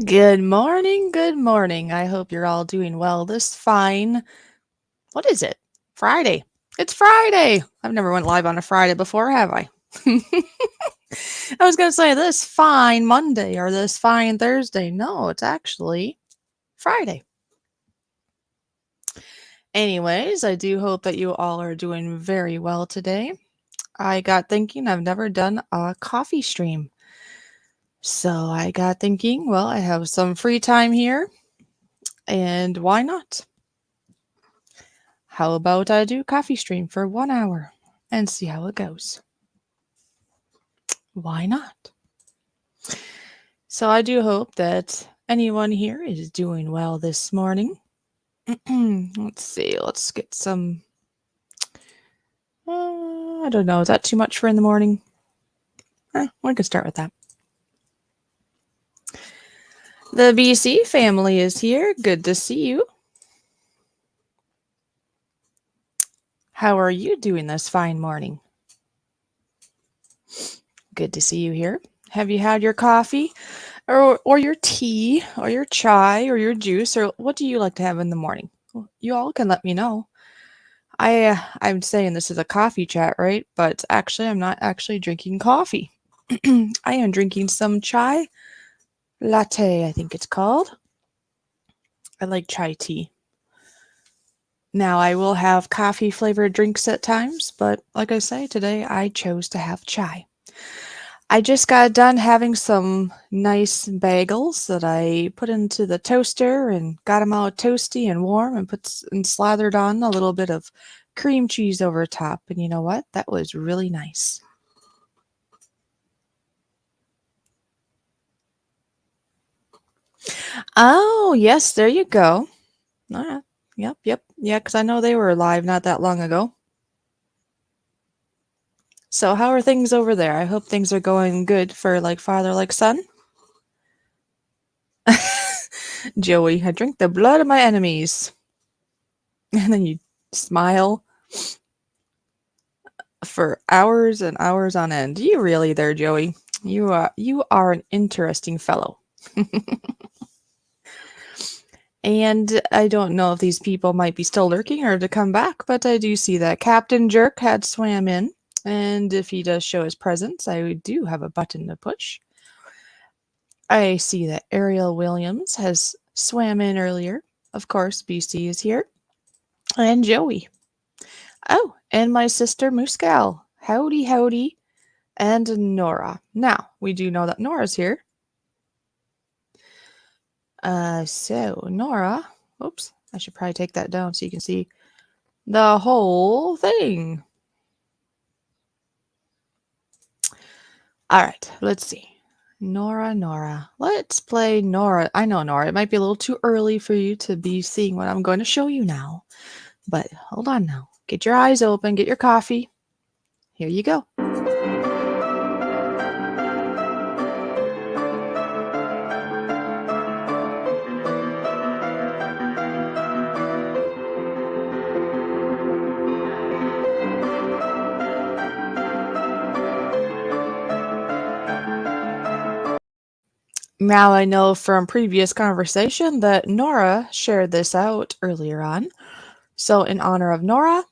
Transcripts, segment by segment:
Good morning, good morning. I hope you're all doing well this fine. What is it? Friday. It's Friday. I've never went live on a Friday before, have I? I was going to say this fine Monday or this fine Thursday. No, it's actually Friday. Anyways, I do hope that you all are doing very well today. I got thinking I've never done a coffee stream. So I got thinking, well, I have some free time here, and why not? How about I do coffee stream for 1 hour and see how it goes? Why not? So I do hope that anyone here is doing well this morning. Let's see. Let's get some. I don't know. Is that too much for in the morning? We can start with that. The BC family is here. Good to see you. How are you doing this fine morning? Good to see you here. Have you had your coffee or your tea or your chai or your juice, or what do you like to have in the morning? You all can let me know. I'm saying this is a coffee chat, right? But actually, I'm not actually drinking coffee. I am drinking some chai latte, I think it's called. I like chai tea. Now, I will have coffee flavored drinks at times, but like I say, today I chose to have chai. I just got done having some nice bagels that I put into the toaster and got them all toasty and warm and slathered on a little bit of cream cheese over top. And you know what? That was really nice. Oh, yes, there you go. Yep. Yeah, because I know they were live not that long ago. So how are things over there? I hope things are going good for like father, like son. Joey, I drink the blood of my enemies. And then you smile for hours and hours on end. You really there, Joey? You are an interesting fellow. And I don't know if these people might be still lurking or to come back, but I do see that Captain Jerk had swam in. And if he does show his presence, I do have a button to push. I see that Ariel Williams has swam in earlier. Of course, BC is here. And Joey. Oh, and my sister Muscal. Howdy, howdy. And Nora. Now, we do know that Nora's here. So Nora, oops, I should probably take that down so you can see the whole thing. All right, let's see. Nora. Let's play Nora. I know, Nora, it might be a little too early for you to be seeing what I'm going to show you now. But hold on now. Get your eyes open, get your coffee. Here you go. Now I know from previous conversation that Nora shared this out earlier on. So in honor of Nora,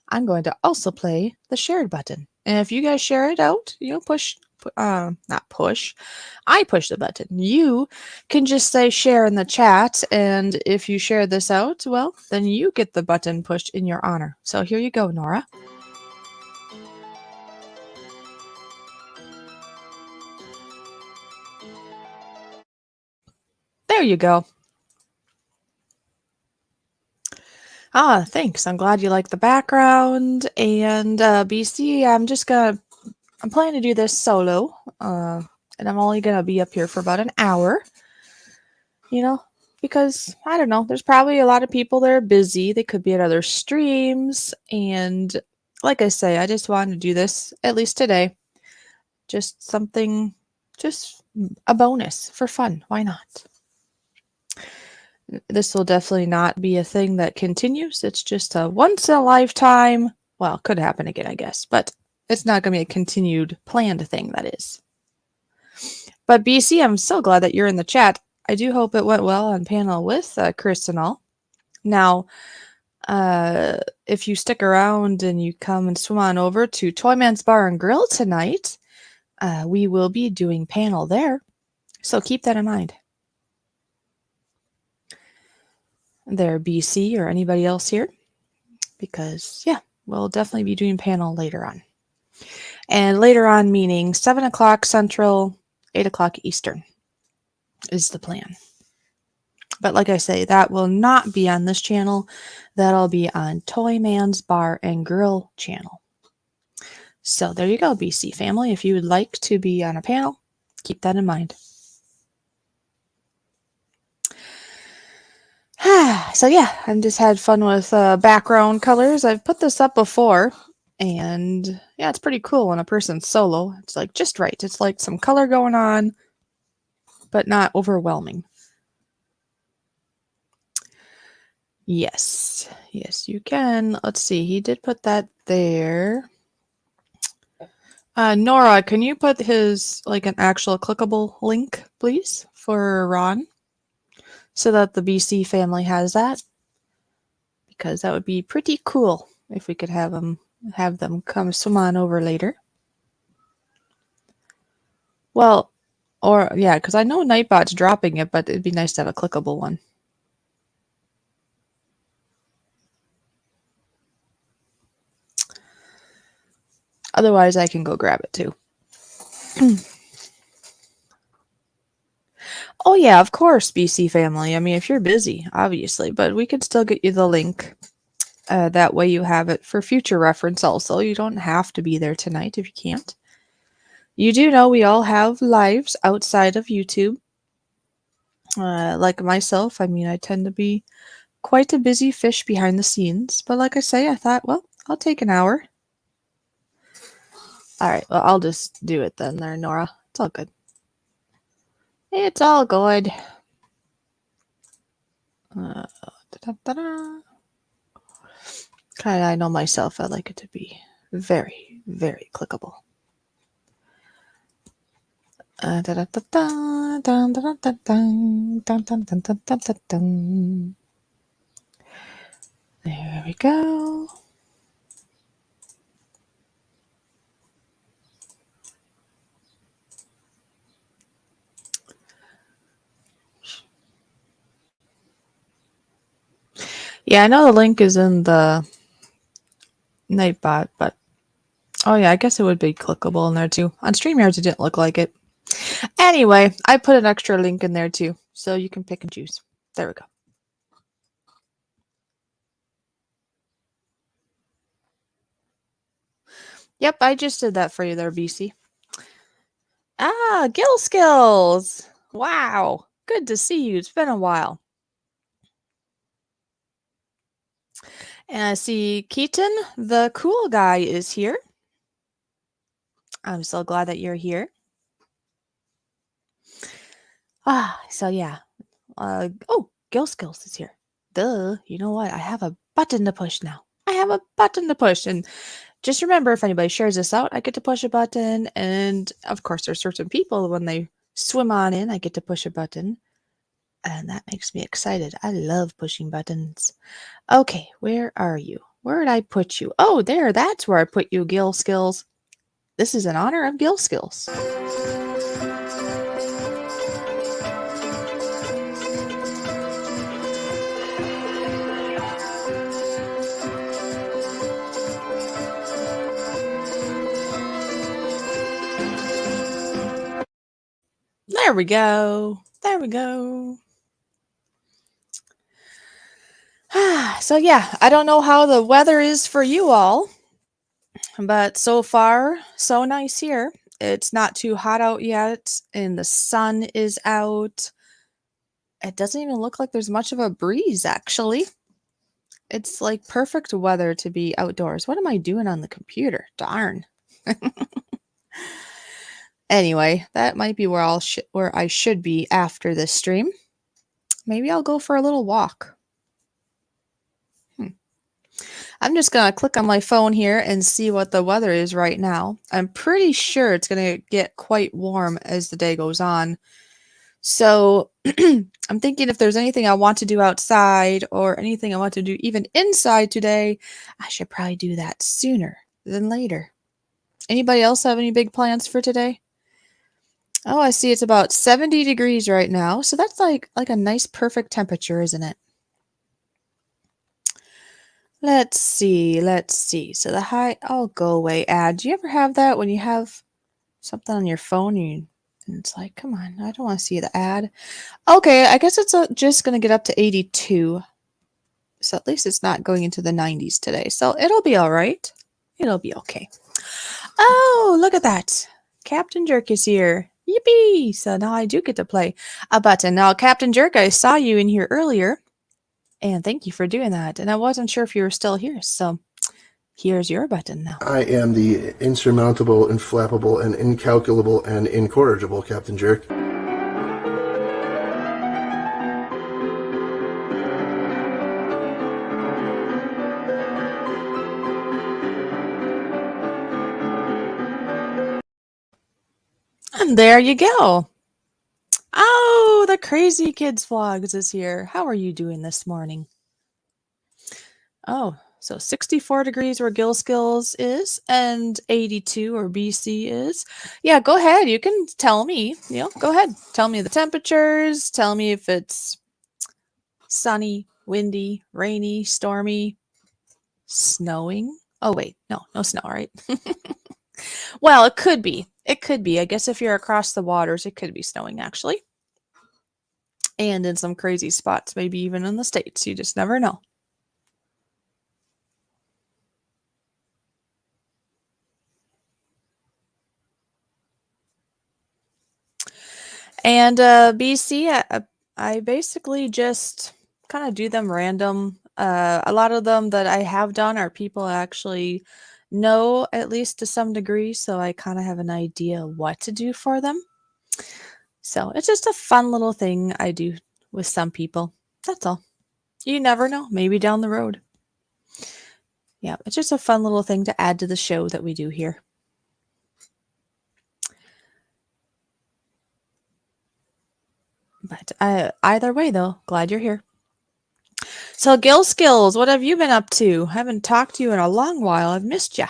I'm going to also play the shared button. And if you guys share it out, not push. I push the button. You can just say share in the chat. And if you share this out, well, then you get the button pushed in your honor. So here you go, Nora. There you go. Thanks. I'm glad you like the background. And BC, I'm planning to do this solo. And I'm only going to be up here for about an hour. You know, because I don't know, there's probably a lot of people that are busy. They could be at other streams. And like I say, I just wanted to do this at least today. Just a bonus for fun. Why not? This will definitely not be a thing that continues. It's just a once in a lifetime. Well, could happen again, I guess, but it's not going to be a continued planned thing, that is. But BC, I'm so glad that you're in the chat. I do hope it went well on panel with Chris and all. Now, if you stick around and you come and swim on over to Toyman's Bar and Grill tonight, we will be doing panel there. So keep that in mind. There, BC or anybody else here, because yeah, we'll definitely be doing panel later on. And later on meaning 7 o'clock Central, 8 o'clock Eastern is the plan. But like I say, that will not be on this channel. That'll be on Toyman's Bar and Grill channel. So there you go, BC family. If you would like to be on a panel, keep that in mind. So yeah, I've just had fun with background colors. I've put this up before, and yeah, it's pretty cool when a person's solo. It's like just right. It's like some color going on, but not overwhelming. Yes, you can. Let's see. He did put that there. Nora, can you put his like an actual clickable link, please, for Ron, so that the BC family has that? Because that would be pretty cool if we could have them come swim on over later. Well, or yeah, because I know Nightbot's dropping it, but it'd be nice to have a clickable one. Otherwise, I can go grab it too. Oh yeah, of course, BC family. I mean, if you're busy, obviously, but we could still get you the link. That way you have it for future reference also. You don't have to be there tonight if you can't. You do know we all have lives outside of YouTube. Like myself, I mean, I tend to be quite a busy fish behind the scenes. But like I say, I thought, well, I'll take an hour. All right, well, I'll just do it then there, Nora. It's all good. It's all good. I know myself, I like it to be very, very clickable. There we go. Yeah, I know the link is in the Nightbot, but oh yeah, I guess it would be clickable in there too. On StreamYards, it didn't look like it. Anyway, I put an extra link in there too, so you can pick and choose. There we go. Yep, I just did that for you there, BC. Ah, Gill Skills! Wow, good to see you. It's been a while. And I see Keaton, the cool guy, is here. I'm so glad that you're here. So yeah. Oh, Gill Skills is here. Duh, you know what? I have a button to push now. I have a button to push. And just remember, if anybody shares this out, I get to push a button. And of course, there's certain people, when they swim on in, I get to push a button. And that makes me excited. I love pushing buttons. Okay, where are you? Where did I put you? Oh, there, that's where I put you, Gill Skills. This is in honor of Gill Skills. There we go. There we go. So yeah, I don't know how the weather is for you all, but so far, so nice here. It's not too hot out yet, and the sun is out. It doesn't even look like there's much of a breeze, actually. It's like perfect weather to be outdoors. What am I doing on the computer? Darn. Anyway, that might be where I should be after this stream. Maybe I'll go for a little walk. I'm just going to click on my phone here and see what the weather is right now. I'm pretty sure it's going to get quite warm as the day goes on. So I'm thinking if there's anything I want to do outside or anything I want to do even inside today, I should probably do that sooner than later. Anybody else have any big plans for today? Oh, I see it's about 70 degrees right now. So that's like a nice perfect temperature, isn't it? Let's see. Let's see. So the high, oh, go away ad. Do you ever have that when you have something on your phone and it's like, come on, I don't want to see the ad. Okay, I guess it's just going to get up to 82. So at least it's not going into the 90s today. So it'll be all right. It'll be okay. Oh, look at that. Captain Jerk is here. Yippee! So now I do get to play a button. Now, Captain Jerk, I saw you in here earlier, and thank you for doing that. And I wasn't sure if you were still here, so here's your button now. I am the insurmountable, inflappable, and incalculable and incorrigible Captain Jerk. And there you go. Oh, the Crazy Kids Vlogs is here. How are you doing this morning? Oh, so 64 degrees where Gilskills is and 82 where BC is. Yeah, go ahead. You can tell me. Go ahead. Tell me the temperatures. Tell me if it's sunny, windy, rainy, stormy, snowing. Oh, wait. No snow, right? Well, it could be. It could be. I guess if you're across the waters, it could be snowing, actually. And in some crazy spots, maybe even in the States. You just never know. And BC, I basically just kind of do them random. A lot of them that I have done are people I actually know, at least to some degree, so I kind of have an idea what to do for them. So it's just a fun little thing I do with some people. That's all. You never know. Maybe down the road. Yeah, it's just a fun little thing to add to the show that we do here. But either way, though, glad you're here. So, Gil Skills, what have you been up to? Haven't talked to you in a long while. I've missed you.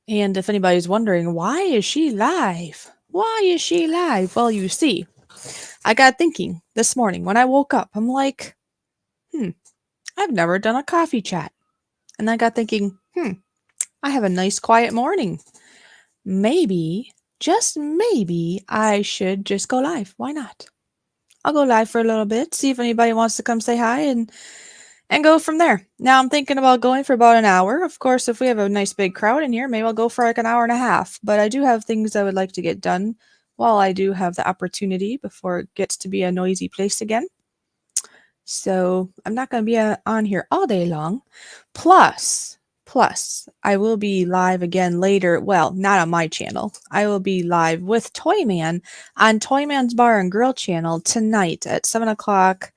And if anybody's wondering, why is she live? Why is she live? Well, you see, I got thinking this morning when I woke up. I'm like, I've never done a coffee chat. And I got thinking, I have a nice quiet morning. Maybe, just maybe, I should just go live. Why not? I'll go live for a little bit, see if anybody wants to come say hi and go from there. Now I'm thinking about going for about an hour. Of course, if we have a nice big crowd in here, maybe I'll go for like an hour and a half. But I do have things I would like to get done while I do have the opportunity before it gets to be a noisy place again. So I'm not going to be on here all day long. Plus, I will be live again later. Well, not on my channel. I will be live with Toyman on Toyman's Bar and Grill channel tonight at 7 o'clock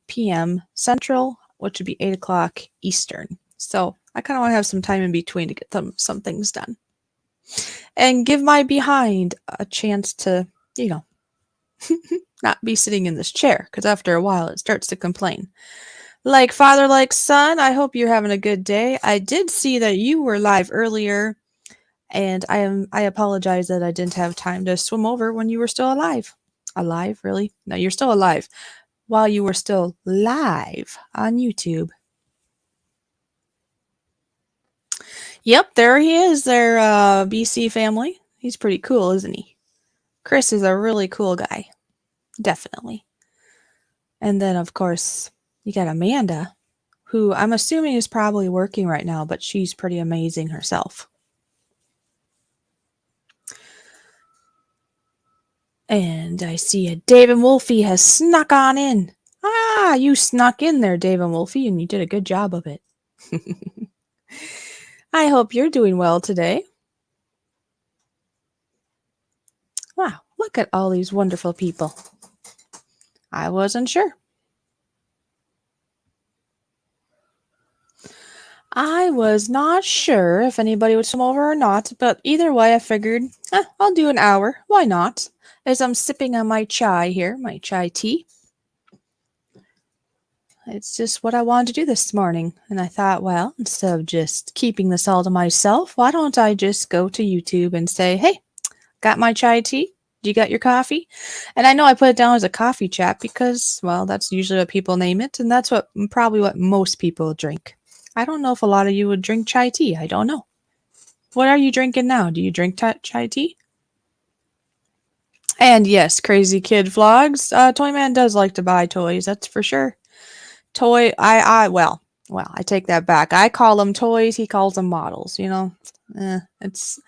p.m. Central, which would be 8 o'clock Eastern. So I kind of want to have some time in between to get some things done. And give my behind a chance to, not be sitting in this chair, because after a while it starts to complain. Like father, like son, I hope you're having a good day. I did see that you were live earlier, and I apologize that I didn't have time to swim over when you were still alive. Alive, really? No, you're still alive. While you were still live on YouTube. Yep, there he is, their BC family. He's pretty cool, isn't he? Chris is a really cool guy. Definitely. And then, of course, you got Amanda, who I'm assuming is probably working right now, but she's pretty amazing herself. And I see a Dave and Wolfie has snuck on in. Ah, you snuck in there, Dave and Wolfie, and you did a good job of it. I hope you're doing well today. Wow, look at all these wonderful people. I wasn't sure. I was not sure if anybody would come over or not, but either way I figured, I'll do an hour. Why not? as I'm sipping on my chai here, my chai tea. It's just what I wanted to do this morning. And I thought, well, instead of just keeping this all to myself, why don't I just go to YouTube and say, hey, got my chai tea? You got your coffee? And I know I put it down as a coffee chat because, well, that's usually what people name it. And that's probably what most people drink. I don't know if a lot of you would drink chai tea. I don't know. What are you drinking now? Do you drink chai tea? And yes, Crazy Kid Vlogs. Toyman does like to buy toys, that's for sure. Well, I take that back. I call them toys, he calls them models, you know? It's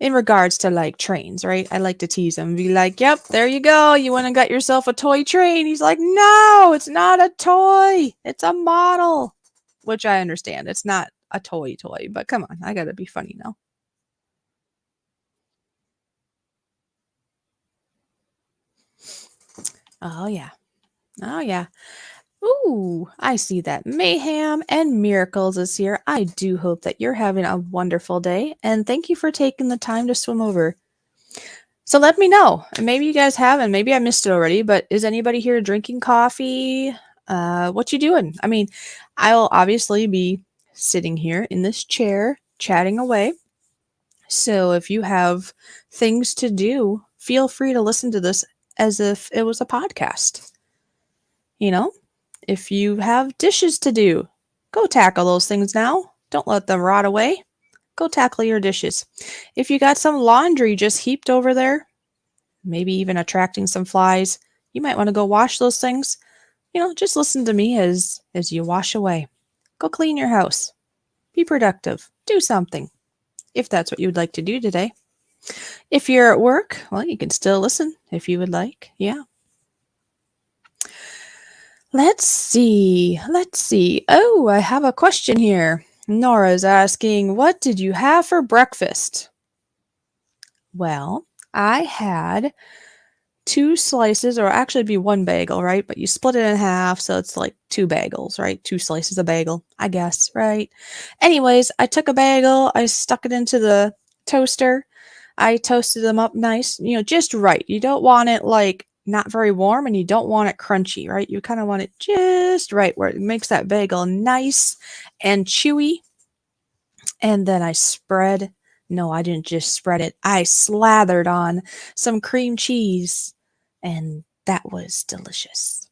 in regards to like trains, right? I like to tease him, be like, yep, there you go. You went and got yourself a toy train. He's like, no, it's not a toy. It's a model. Which I understand. It's not a toy, but come on, I gotta be funny now. Oh, yeah. Oh, yeah. Ooh, I see that Mayhem and Miracles is here. I do hope that you're having a wonderful day, and thank you for taking the time to swim over. So let me know. And maybe you guys haven't. Maybe I missed it already, but is anybody here drinking coffee? What you doing? I mean, I'll obviously be sitting here in this chair chatting away. So if you have things to do, feel free to listen to this as if it was a podcast. You know, if you have dishes to do, go tackle those things now. Don't let them rot away. Go tackle your dishes. If you got some laundry just heaped over there, maybe even attracting some flies, you might want to go wash those things. You know, just listen to me as you wash away. Go clean your house. Be productive. Do something, if that's what you would like to do today. If you're at work, well, you can still listen if you would like. Yeah. Let's see. Oh, I have a question here. Nora's asking, what did you have for breakfast? Well, I had 2 slices, or actually it'd be 1 bagel, right? But you split it in half, so it's like 2 bagels, right? 2 slices of bagel, I guess, right? Anyways, I took a bagel, I stuck it into the toaster. I toasted them up nice, you know, just right. You don't want it like not very warm and you don't want it crunchy, right? You kind of want it just right where it makes that bagel nice and chewy. And then I didn't just spread it. I slathered on some cream cheese and that was delicious.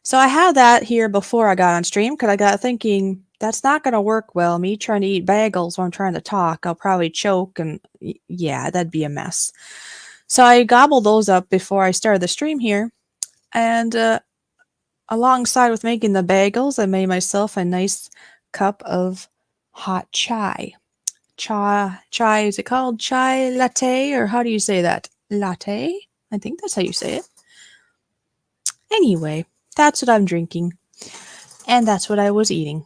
So I had that here before I got on stream because I got thinking that's not going to work well. Me trying to eat bagels while I'm trying to talk, I'll probably choke and yeah, that'd be a mess. So I gobbled those up before I started the stream here. And alongside with making the bagels, I made myself a nice cup of hot chai. Chai, is it called chai latte or how do you say that? Latte? I think that's how you say it. Anyway, that's what I'm drinking. And that's what I was eating.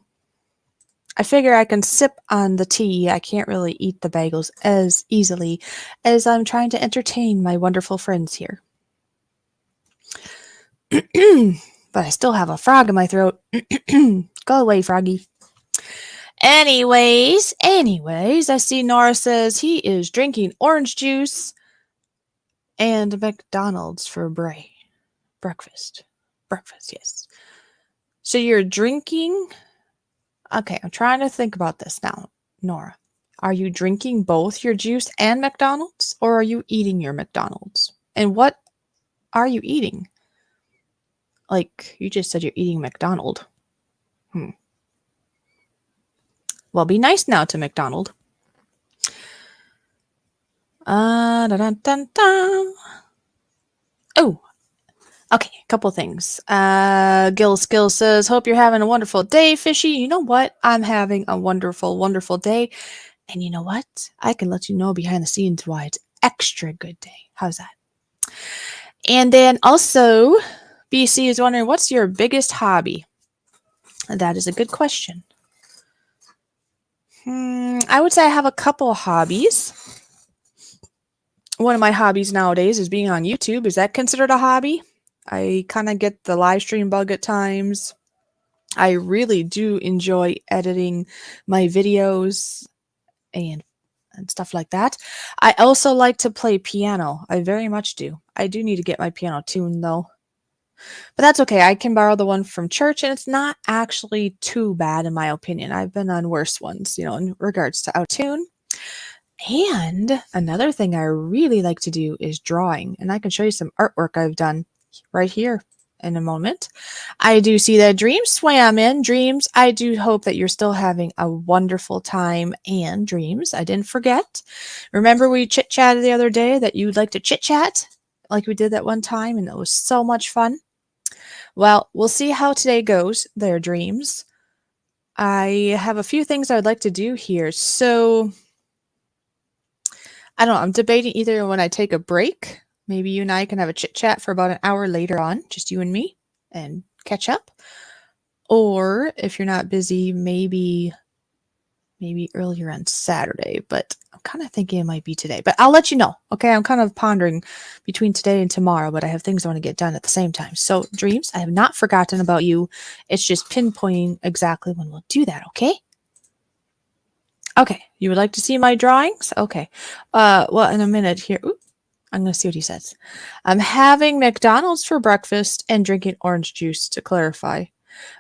I figure I can sip on the tea. I can't really eat the bagels as easily as I'm trying to entertain my wonderful friends here. But I still have a frog in my throat. Go away, froggy. Anyways, I see Nora says he is drinking orange juice and McDonald's for breakfast. Breakfast, yes. So you're drinking? Okay, I'm trying to think about this now, Nora. Are you drinking both your juice and McDonald's, or are you eating your McDonald's? And what are you eating? Like, you just said you're eating McDonald. Well, be nice now to McDonald. Oh, okay, a couple things. Gil Skill says, hope you're having a wonderful day, Fishy. You know what? I'm having a wonderful, wonderful day. And you know what? I can let you know behind the scenes why it's extra good day. How's that? And then also, BC is wondering, what's your biggest hobby? That is a good question. I would say I have a couple of hobbies. One of my hobbies nowadays is being on YouTube. Is that considered a hobby? I kind of get the live stream bug at times. I really do enjoy editing my videos and and stuff like that. I also like to play piano. I very much do. I do need to get my piano tuned though. But that's okay. I can borrow the one from church, and it's not actually too bad in my opinion. I've been on worse ones, in regards to tune. And another thing I really like to do is drawing, and I can show you some artwork I've done right here in a moment. I do see that Dreams swam in. Dreams, I do hope that you're still having a wonderful time. And Dreams, I didn't forget. Remember we chit-chatted the other day that you'd like to chit-chat like we did that one time, and it was so much fun. Well, we'll see how today goes there, Dreams. I have a few things I would like to do here. So I don't know. I'm debating either when I take a break, maybe you and I can have a chit chat for about an hour later on, just you and me, and catch up. Or if you're not busy, maybe earlier on Saturday, but I'm kind of thinking it might be today. But I'll let you know. Okay, I'm kind of pondering between today and tomorrow, but I have things I want to get done at the same time. So, Dreams, I have not forgotten about you. It's just pinpointing exactly when we'll do that, okay? Okay, you would like to see my drawings? Okay. Well, in a minute here. Ooh, I'm going to see what he says. I'm having McDonald's for breakfast and drinking orange juice to clarify.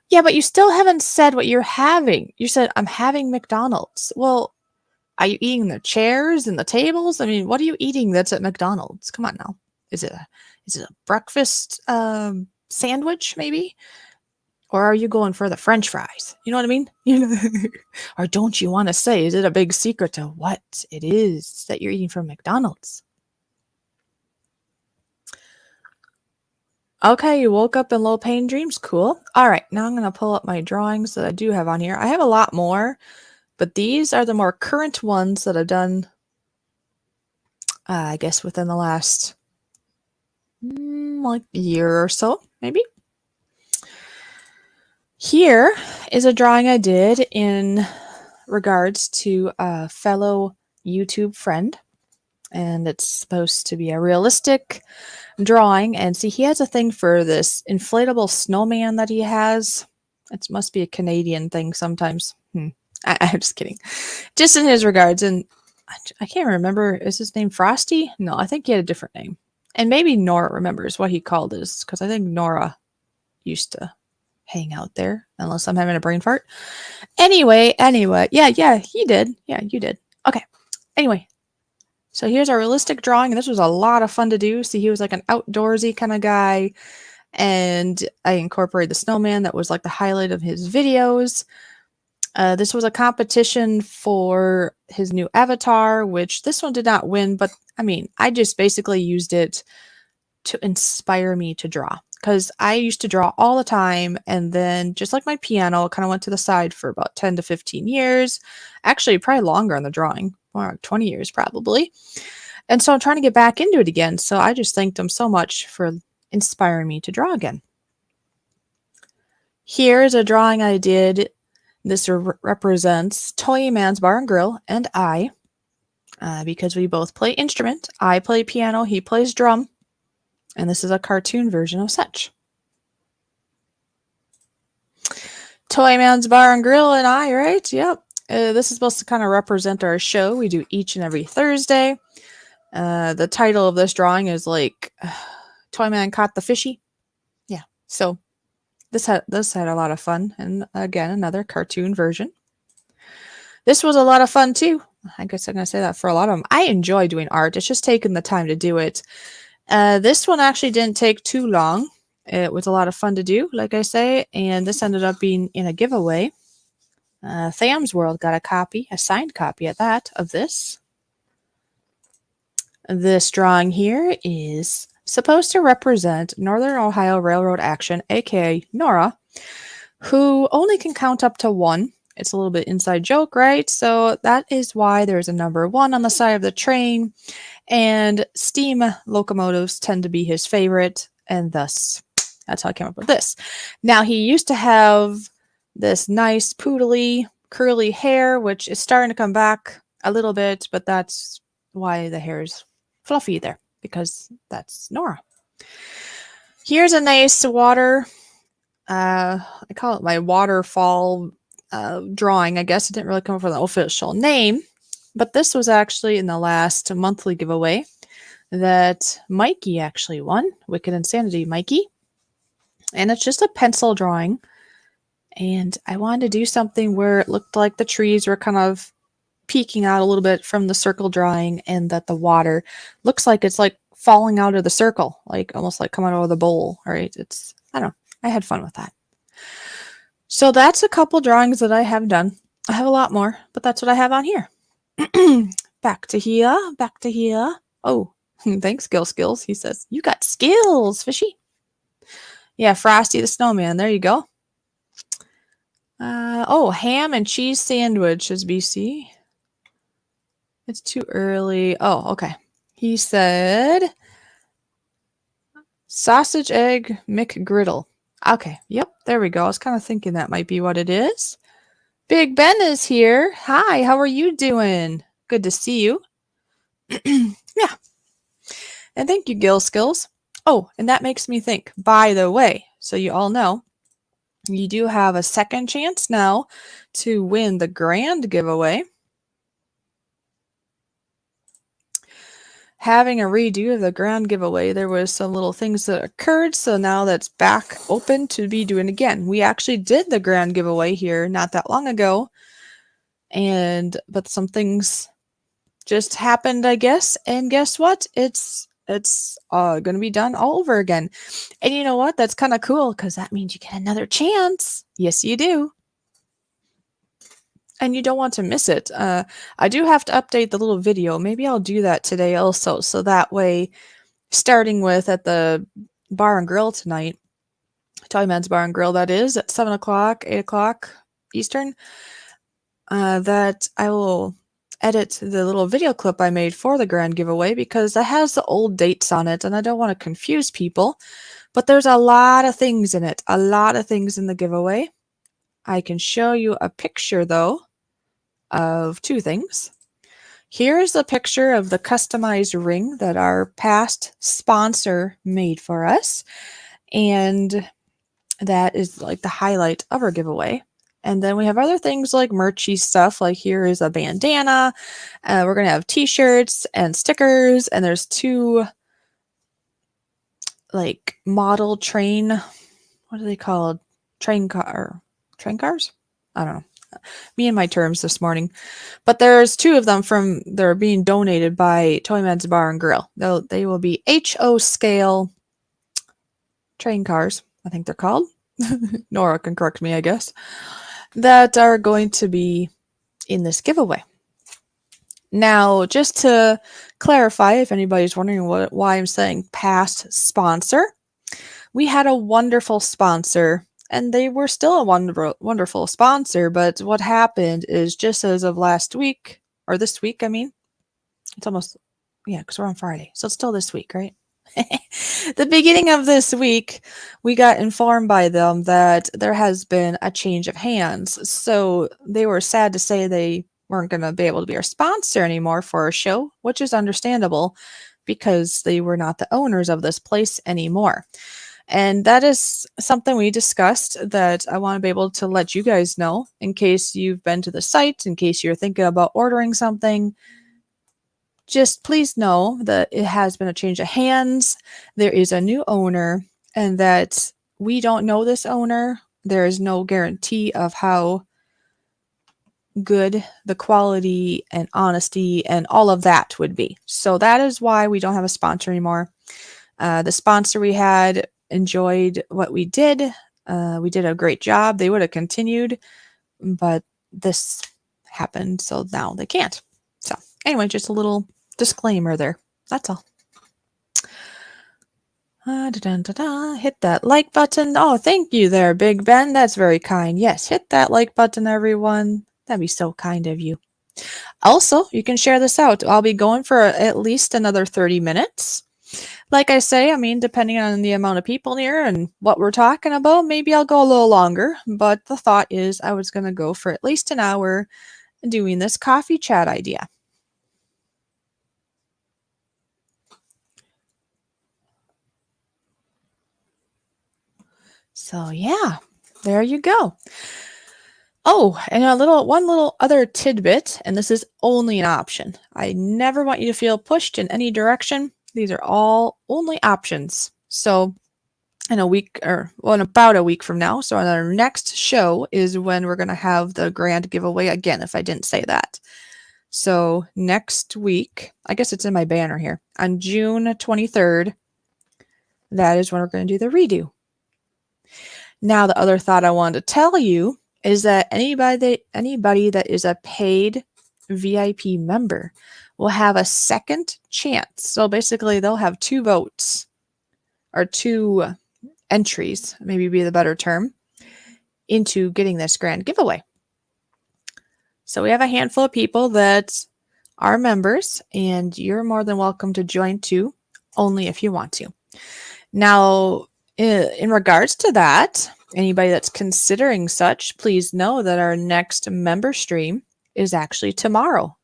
Yeah, but you still haven't said what you're having. You said, I'm having McDonald's. Well, are you eating the chairs and the tables? I mean, what are you eating that's at McDonald's? Come on now. Is it a breakfast sandwich, maybe? Or are you going for the French fries? You know what I mean? Or don't you want to say, is it a big secret to what it is that you're eating from McDonald's? Okay, you woke up in low pain dreams. Cool. All right, now I'm going to pull up my drawings that I do have on here. I have a lot more, but these are the more current ones that I've done, I guess, within the last like year or so, maybe. Here is a drawing I did in regards to a fellow YouTube friend, and it's supposed to be a realistic drawing. And see, he has a thing for this inflatable snowman that he has. It must be a Canadian thing sometimes. I'm just kidding. Just in his regards, and I can't remember. Is his name Frosty? No, I think he had a different name. And maybe Nora remembers what he called his, because I think Nora used to hang out there, unless I'm having a brain fart. Anyway, yeah, he did. Yeah, you did. Okay. Anyway, so here's our realistic drawing, and this was a lot of fun to do. See, he was like an outdoorsy kind of guy, and I incorporated the snowman. That was like the highlight of his videos. This was a competition for his new avatar, which this one did not win, but I mean, I just basically used it to inspire me to draw, because I used to draw all the time, and then just like my piano, kind of went to the side for about 10 to 15 years. Actually, probably longer on the drawing, more like 20 years probably. And so I'm trying to get back into it again. So I just thanked him so much for inspiring me to draw again. Here's a drawing I did. This represents Toy Man's Bar and Grill and I, because we both play instrument. I play piano, he plays drum, and this is a cartoon version of such. Toy Man's Bar and Grill and I, right? Yep. This is supposed to kind of represent our show we do each and every Thursday. The title of this drawing is like Toy Man Caught the Fishy. Yeah. So this had a lot of fun, and again, another cartoon version. This was a lot of fun too. I guess I'm gonna say that for a lot of them. I enjoy doing art. It's just taking the time to do it. This one actually didn't take too long. It was a lot of fun to do, like I say, and this ended up being in a giveaway. Tham's World got a copy, a signed copy at that, of this. This drawing here is supposed to represent Northern Ohio Railroad Action, aka Nora, who only can count up to 1. It's a little bit inside joke, right? So that is why there's a number 1 on the side of the train, and steam locomotives tend to be his favorite, and thus that's how I came up with this. Now, he used to have this nice poodly curly hair, which is starting to come back a little bit, but that's why the hair is fluffy there, because that's Nora. Here's a nice water, I call it my waterfall drawing. I guess it didn't really come up with an official name, But this was actually in the last monthly giveaway that Mikey actually won, Wicked Insanity Mikey. And it's just a pencil drawing. And I wanted to do something where it looked like the trees were kind of peeking out a little bit from the circle drawing, and that the water looks like it's like falling out of the circle, like almost like coming out of the bowl, right? It's, I don't know. I had fun with that. So that's a couple drawings that I have done. I have a lot more, but that's what I have on here. Back to here, back to here. Oh, thanks, Skills. He says, you got skills, Fishy. Yeah, Frosty the Snowman. There you go. Oh, ham and cheese sandwich is BC. It's too early. Oh, okay. He said sausage egg McGriddle. Okay, yep, there we go. I was kind of thinking that might be what it is. Big Ben is here. Hi, how are you doing? Good to see you. Yeah. And thank you, Gil Skills. Oh, and that makes me think, by the way, so you all know, you do have a second chance now to win the grand giveaway. Having a redo of the grand giveaway, there was some little things that occurred, so now that's back open to be doing again. We actually did the grand giveaway here not that long ago, but some things just happened, I guess, and guess what? It's going to be done all over again. And you know what? That's kind of cool because that means you get another chance. Yes, you do. And you don't want to miss it. I do have to update the little video. Maybe I'll do that today also, so that way, starting with at the bar and grill tonight, Toyman's Bar and Grill, that is, at 7 o'clock, 8 o'clock Eastern, that I will edit the little video clip I made for the grand giveaway because it has the old dates on it and I don't want to confuse people. But there's a lot of things in it, a lot of things in the giveaway. I can show you a picture, though, of two things. Here's a picture of the customized ring that our past sponsor made for us. And that is like the highlight of our giveaway. And then we have other things like merchy stuff. Like here is a bandana. We're going to have t-shirts and stickers. And there's two like model train, what are they called? Train cars? I don't know. Me and my terms this morning. But there's two of them they're being donated by Toyman's Bar and Grill. They will be HO scale train cars, I think they're called. Nora can correct me, I guess. That are going to be in this giveaway. Now, just to clarify, if anybody's wondering why I'm saying past sponsor, we had a wonderful sponsor, and they were still a wonderful sponsor, but what happened is just as of last week, or this week, I mean, it's almost, yeah, because we're on Friday, so it's still this week, right? The beginning of this week, we got informed by them that there has been a change of hands. So they were sad to say they weren't going to be able to be our sponsor anymore for our show, which is understandable because they were not the owners of this place anymore. And that is something we discussed that I want to be able to let you guys know in case you've been to the site, in case you're thinking about ordering something. Just please know that it has been a change of hands. There is a new owner, and that we don't know this owner. There is no guarantee of how good the quality and honesty and all of that would be. So that is why we don't have a sponsor anymore. The sponsor we had enjoyed what we did. We did a great job. They would have continued, but this happened, so now they can't. So anyway, just a little disclaimer there. That's all. Hit that like button. Oh, thank you there, Big Ben. That's very kind. Yes, hit that like button, everyone. That'd be so kind of you. Also, you can share this out. I'll be going for at least another 30 minutes. Like I say, I mean, depending on the amount of people here and what we're talking about, maybe I'll go a little longer. But the thought is I was going to go for at least an hour doing this coffee chat idea. So yeah, there you go. Oh, and one little other tidbit, and this is only an option. I never want you to feel pushed in any direction. These are all only options. So in a week in about a week from now, so on our next show is when we're going to have the grand giveaway again, if I didn't say that. So next week, I guess it's in my banner here, on June 23rd, that is when we're going to do the redo. Now, the other thought I wanted to tell you is that anybody that is a paid VIP member will have a second chance. So basically, they'll have two votes or two entries, maybe be the better term, into getting this grand giveaway. So we have a handful of people that are members, and you're more than welcome to join too, only if you want to. Now, in regards to that, anybody that's considering such, please know that our next member stream is actually tomorrow.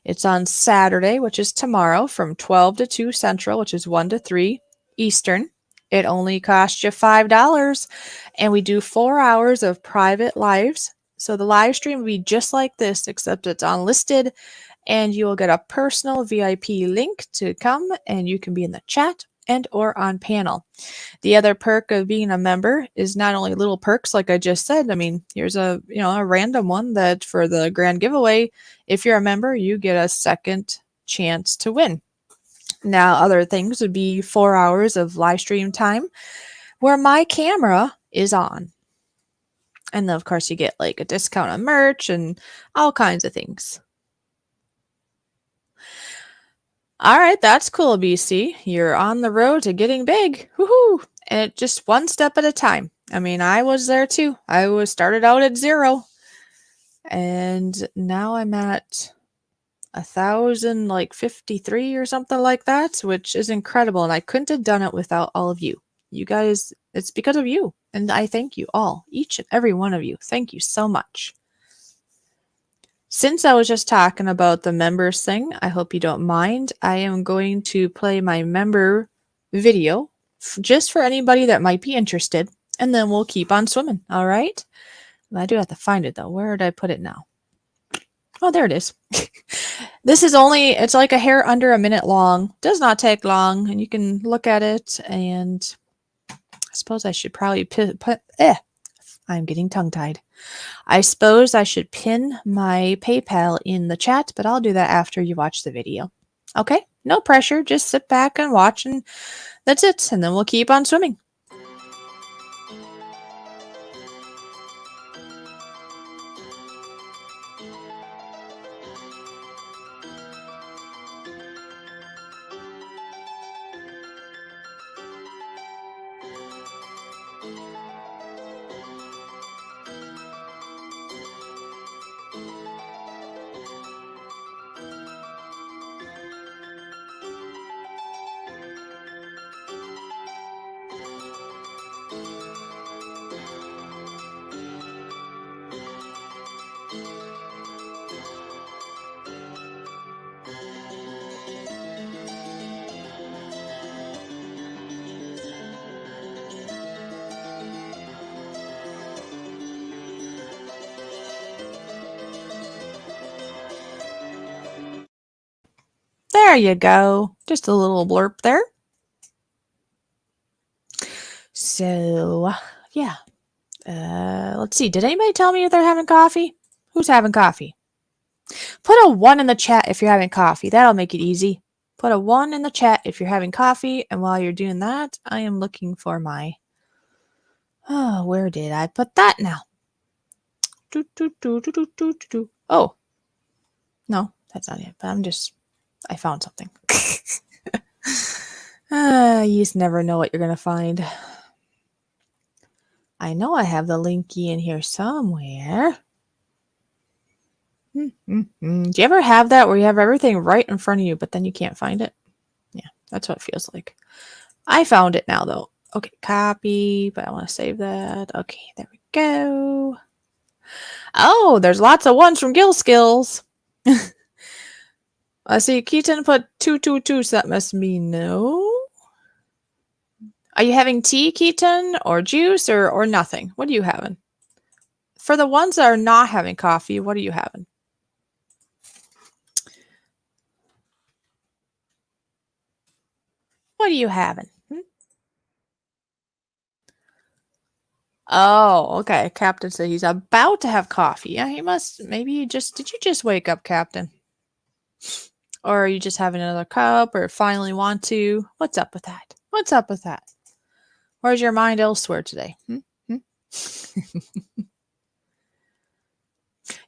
It's on Saturday, which is tomorrow, from 12 to 2 Central, which is 1 to 3 Eastern. It only costs you $5, and we do 4 hours of private lives. So the live stream will be just like this, except it's unlisted, and you will get a personal VIP link to come, and you can be in the chat and or on panel. The other perk of being a member is not only little perks like I just said. I mean, here's a random one that for the grand giveaway, if you're a member, you get a second chance to win. Now, other things would be 4 hours of live stream time where my camera is on. And then, of course, you get like a discount on merch and all kinds of things. All right, that's cool, BC. You're on the road to getting big. Woohoo! And just one step at a time. I mean, I was there too. I started out at 0. And now I'm at 1,053 or something like that, which is incredible. And I couldn't have done it without all of you. You guys, it's because of you. And I thank you all, each and every one of you. Thank you so much. Since I was just talking about the members thing, I hope you don't mind. I am going to play my member video just for anybody that might be interested, and then we'll keep on swimming, all right? I do have to find it, though. Where did I put it now? Oh, there it is. This is it's like a hair under a minute long. Does not take long, and you can look at it, and I suppose I should probably I'm getting tongue-tied. I suppose I should pin my PayPal in the chat, but I'll do that after you watch the video. Okay? No pressure. Just sit back and watch, and that's it. And then we'll keep on swimming. There you go. Just a little blurb there. So, yeah. Let's see. Did anybody tell me if they're having coffee? Who's having coffee? Put a 1 in the chat if you're having coffee. That'll make it easy. Put a 1 in the chat if you're having coffee. And while you're doing that, I am looking for my... Oh, where did I put that now? Oh. No, that's not it. But I found something. You just never know what you're going to find. I know I have the linky in here somewhere. Do you ever have that where you have everything right in front of you, but then you can't find it? Yeah, that's what it feels like. I found it now, though. Okay, copy, but I want to save that. Okay, there we go. Oh, there's lots of ones from Gill Skills. I see Keaton put 222, so that must mean no. Are you having tea, Keaton, or juice, or nothing? What are you having? for the ones that are not having coffee, what are you having? What are you having? Oh, okay. Captain said he's about to have coffee. Yeah, he must. Maybe did you just wake up, Captain? Or are you just having another cup or finally want to? What's up with that? What's up with that? Where's your mind elsewhere today? Hmm?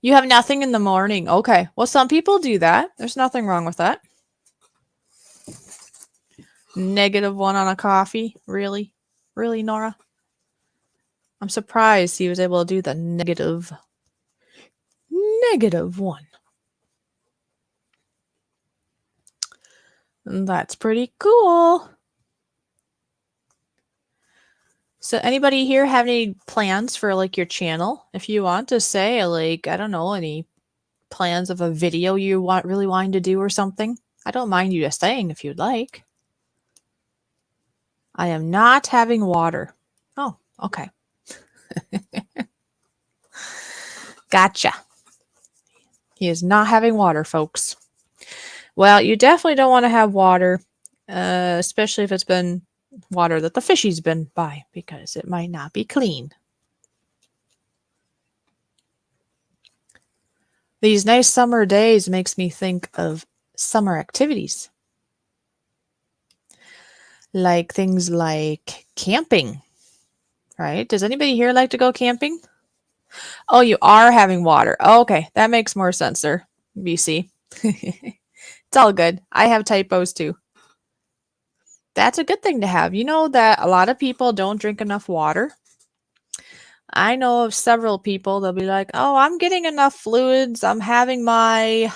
You have nothing in the morning. Okay. Well, some people do that. There's nothing wrong with that. -1 on a coffee? Really? Really, Nora? I'm surprised he was able to do the -1. That's pretty cool. So anybody here have any plans for like your channel? If you want to say like, I don't know, any plans of a video you really wanting to do or something? I don't mind you just saying if you'd like. I am not having water. Oh, okay. Gotcha. He is not having water, folks. Well, you definitely don't want to have water, especially if it's been water that the fishy's been by, because it might not be clean. These nice summer days makes me think of summer activities. Like things like camping, right? Does anybody here like to go camping? Oh, you are having water. Oh, okay, that makes more sense, sir. BC. It's all good. I have typos too. That's a good thing to have. You know that a lot of people don't drink enough water. I know of several people, they'll be like, oh, I'm getting enough fluids. I'm having my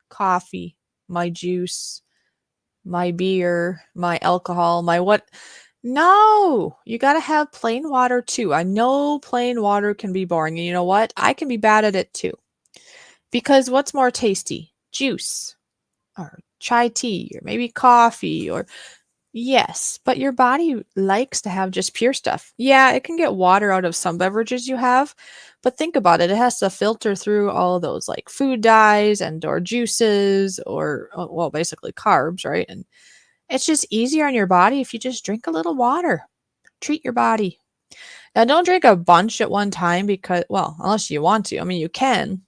coffee, my juice, my beer, my alcohol, my what. No, you got to have plain water too. I know plain water can be boring. And you know what? I can be bad at it too. Because what's more tasty? Juice or chai tea or maybe coffee or yes, but your body likes to have just pure stuff. Yeah, it can get water out of some beverages you have, but think about it. It has to filter through all of those like food dyes and or juices or well, basically carbs, right? And it's just easier on your body if you just drink a little water. Treat your body. Now don't drink a bunch at one time because well, unless you want to. I mean, you can.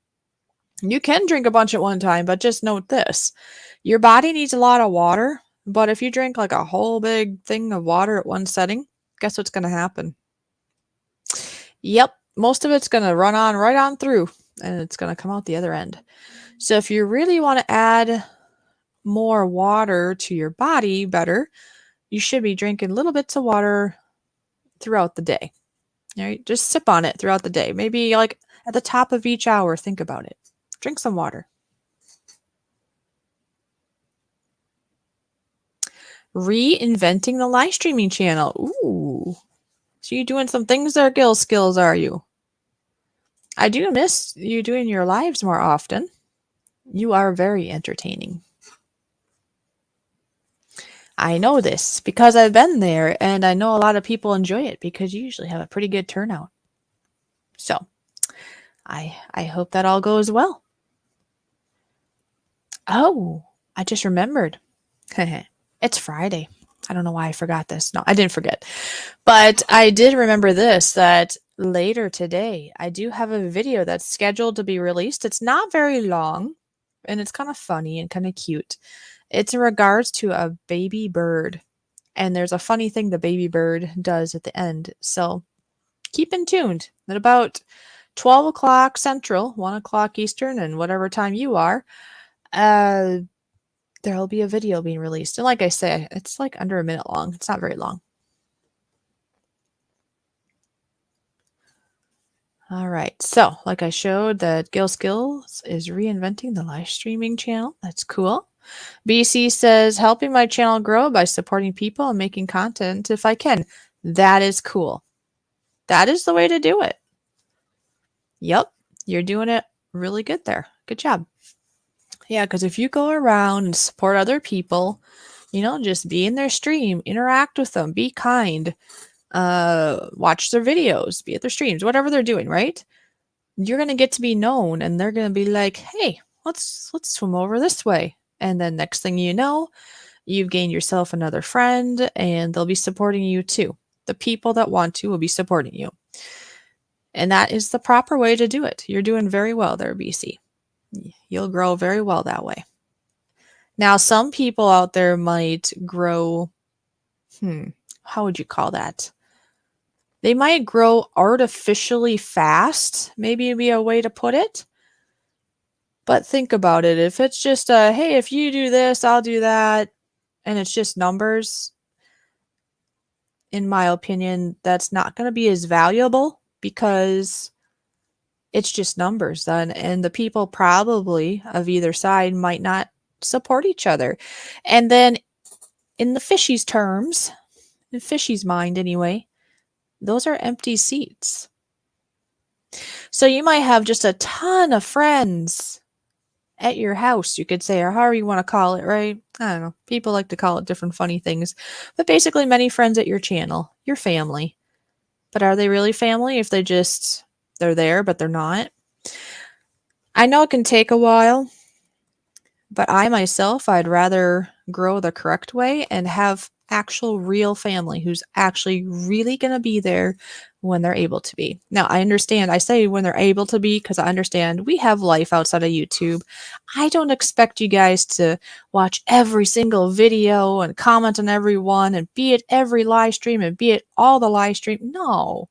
You can drink a bunch at one time, but just note this. Your body needs a lot of water, but if you drink like a whole big thing of water at one setting, guess what's going to happen? Yep, most of it's going to run on right on through and it's going to come out the other end. So if you really want to add more water to your body better, you should be drinking little bits of water throughout the day. All right, just sip on it throughout the day. Maybe like at the top of each hour, think about it. Drink some water. Reinventing the live streaming channel. Ooh. So you doing some things there, Gil Skills, are you? I do miss you doing your lives more often. You are very entertaining. I know this because I've been there and I know a lot of people enjoy it because you usually have a pretty good turnout. So I hope that all goes well. Oh, I just remembered. It's Friday. I don't know why I forgot this. No, I didn't forget. But I did remember this that later today, I do have a video that's scheduled to be released. It's not very long and it's kind of funny and kind of cute. It's in regards to a baby bird. And there's a funny thing the baby bird does at the end. So keep in tuned. At about 12 o'clock Central, 1 o'clock Eastern, and whatever time you are, there'll be a video being released. And like I say, it's like under a minute long. It's not very long. All right. So, like I showed, that Gil Skills is reinventing the live streaming channel. That's cool. BC says, helping my channel grow by supporting people and making content if I can. That is cool. That is the way to do it. Yep. You're doing it really good there. Good job. Yeah, because if you go around and support other people, just be in their stream, interact with them, be kind, watch their videos, be at their streams, whatever they're doing, right? You're going to get to be known and they're going to be like, "Hey, let's swim over this way." And then next thing you know, you've gained yourself another friend and they'll be supporting you too. The people that want to will be supporting you. And that is the proper way to do it. You're doing very well there, BC. You'll grow very well that way. Now, some people out there might grow, how would you call that? They might grow artificially fast, maybe be a way to put it. But think about it. If it's just a, hey, if you do this, I'll do that, and it's just numbers, in my opinion, that's not going to be as valuable because it's just numbers then. And the people probably of either side might not support each other. And then, in the fishy's terms, in fishy's mind anyway, those are empty seats. So you might have just a ton of friends at your house, you could say, or however you want to call it, right? I don't know. People like to call it different funny things. But basically, many friends at your channel, your family. But are they really family if they're there, but they're not? I know it can take a while, but I myself, I'd rather grow the correct way and have actual real family who's actually really going to be there when they're able to be. Now, I understand, I say when they're able to be because I understand we have life outside of YouTube. I don't expect you guys to watch every single video and comment on every one and be at every live stream and be at all the live stream. No,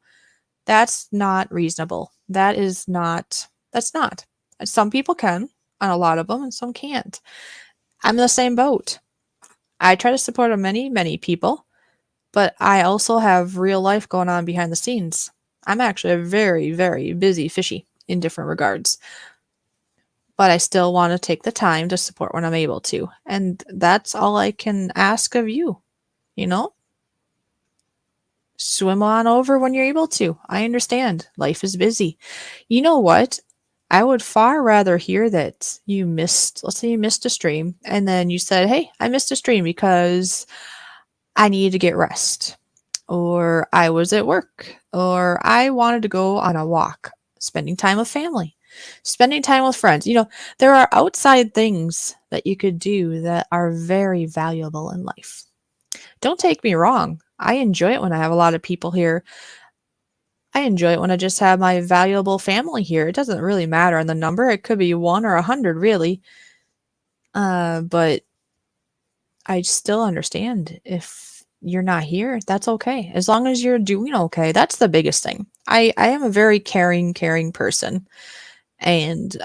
that's not reasonable. That's not. Some people can, and a lot of them, and some can't. I'm in the same boat. I try to support many, many people, but I also have real life going on behind the scenes. I'm actually a very, very busy fishy in different regards, but I still want to take the time to support when I'm able to. And that's all I can ask of you, you know? Swim on over when you're able to. I understand. Life is busy. You know what? I would far rather hear that let's say you missed a stream, and then you said, "Hey, I missed a stream because I needed to get rest, or I was at work, or I wanted to go on a walk, spending time with family, spending time with friends." There are outside things that you could do that are very valuable in life. Don't take me wrong. I enjoy it when I have a lot of people here. I enjoy it when I just have my valuable family here. It doesn't really matter on the number. It could be 1 or 100, really. But I still understand if you're not here, that's okay. As long as you're doing okay, that's the biggest thing. I am a very caring person. And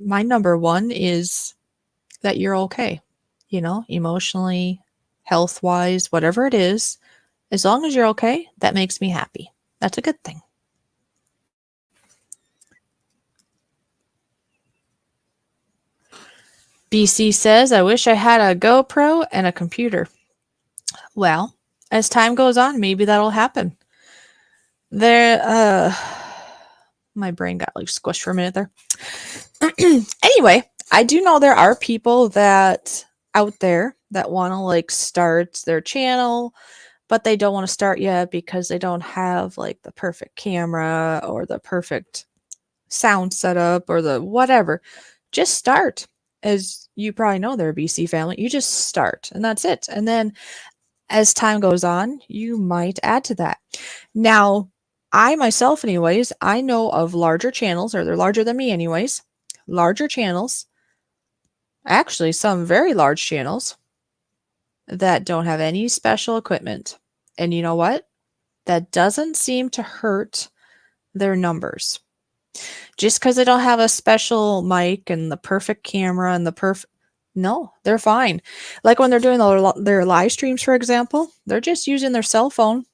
my number one is that you're okay, emotionally, health wise, whatever it is. As long as you're okay, that makes me happy. That's a good thing. BC says, I wish I had a GoPro and a computer. Well, as time goes on, maybe that'll happen. My brain got like squished for a minute there. Anyway, I do know there are people that out there that want to like start their channel, but they don't want to start yet because they don't have like the perfect camera or the perfect sound setup or the whatever. Just start. As you probably know, they're a BC family. You just start and that's it. And then as time goes on, you might add to that. Now, I myself, anyways, I know of larger channels, or they're larger than me, anyways, larger channels, actually, some very large channels that don't have any special equipment. And you know what? That doesn't seem to hurt their numbers. Just because they don't have a special mic and the perfect camera and the perfect. No, they're fine. Like when they're doing their live streams, for example, they're just using their cell phone.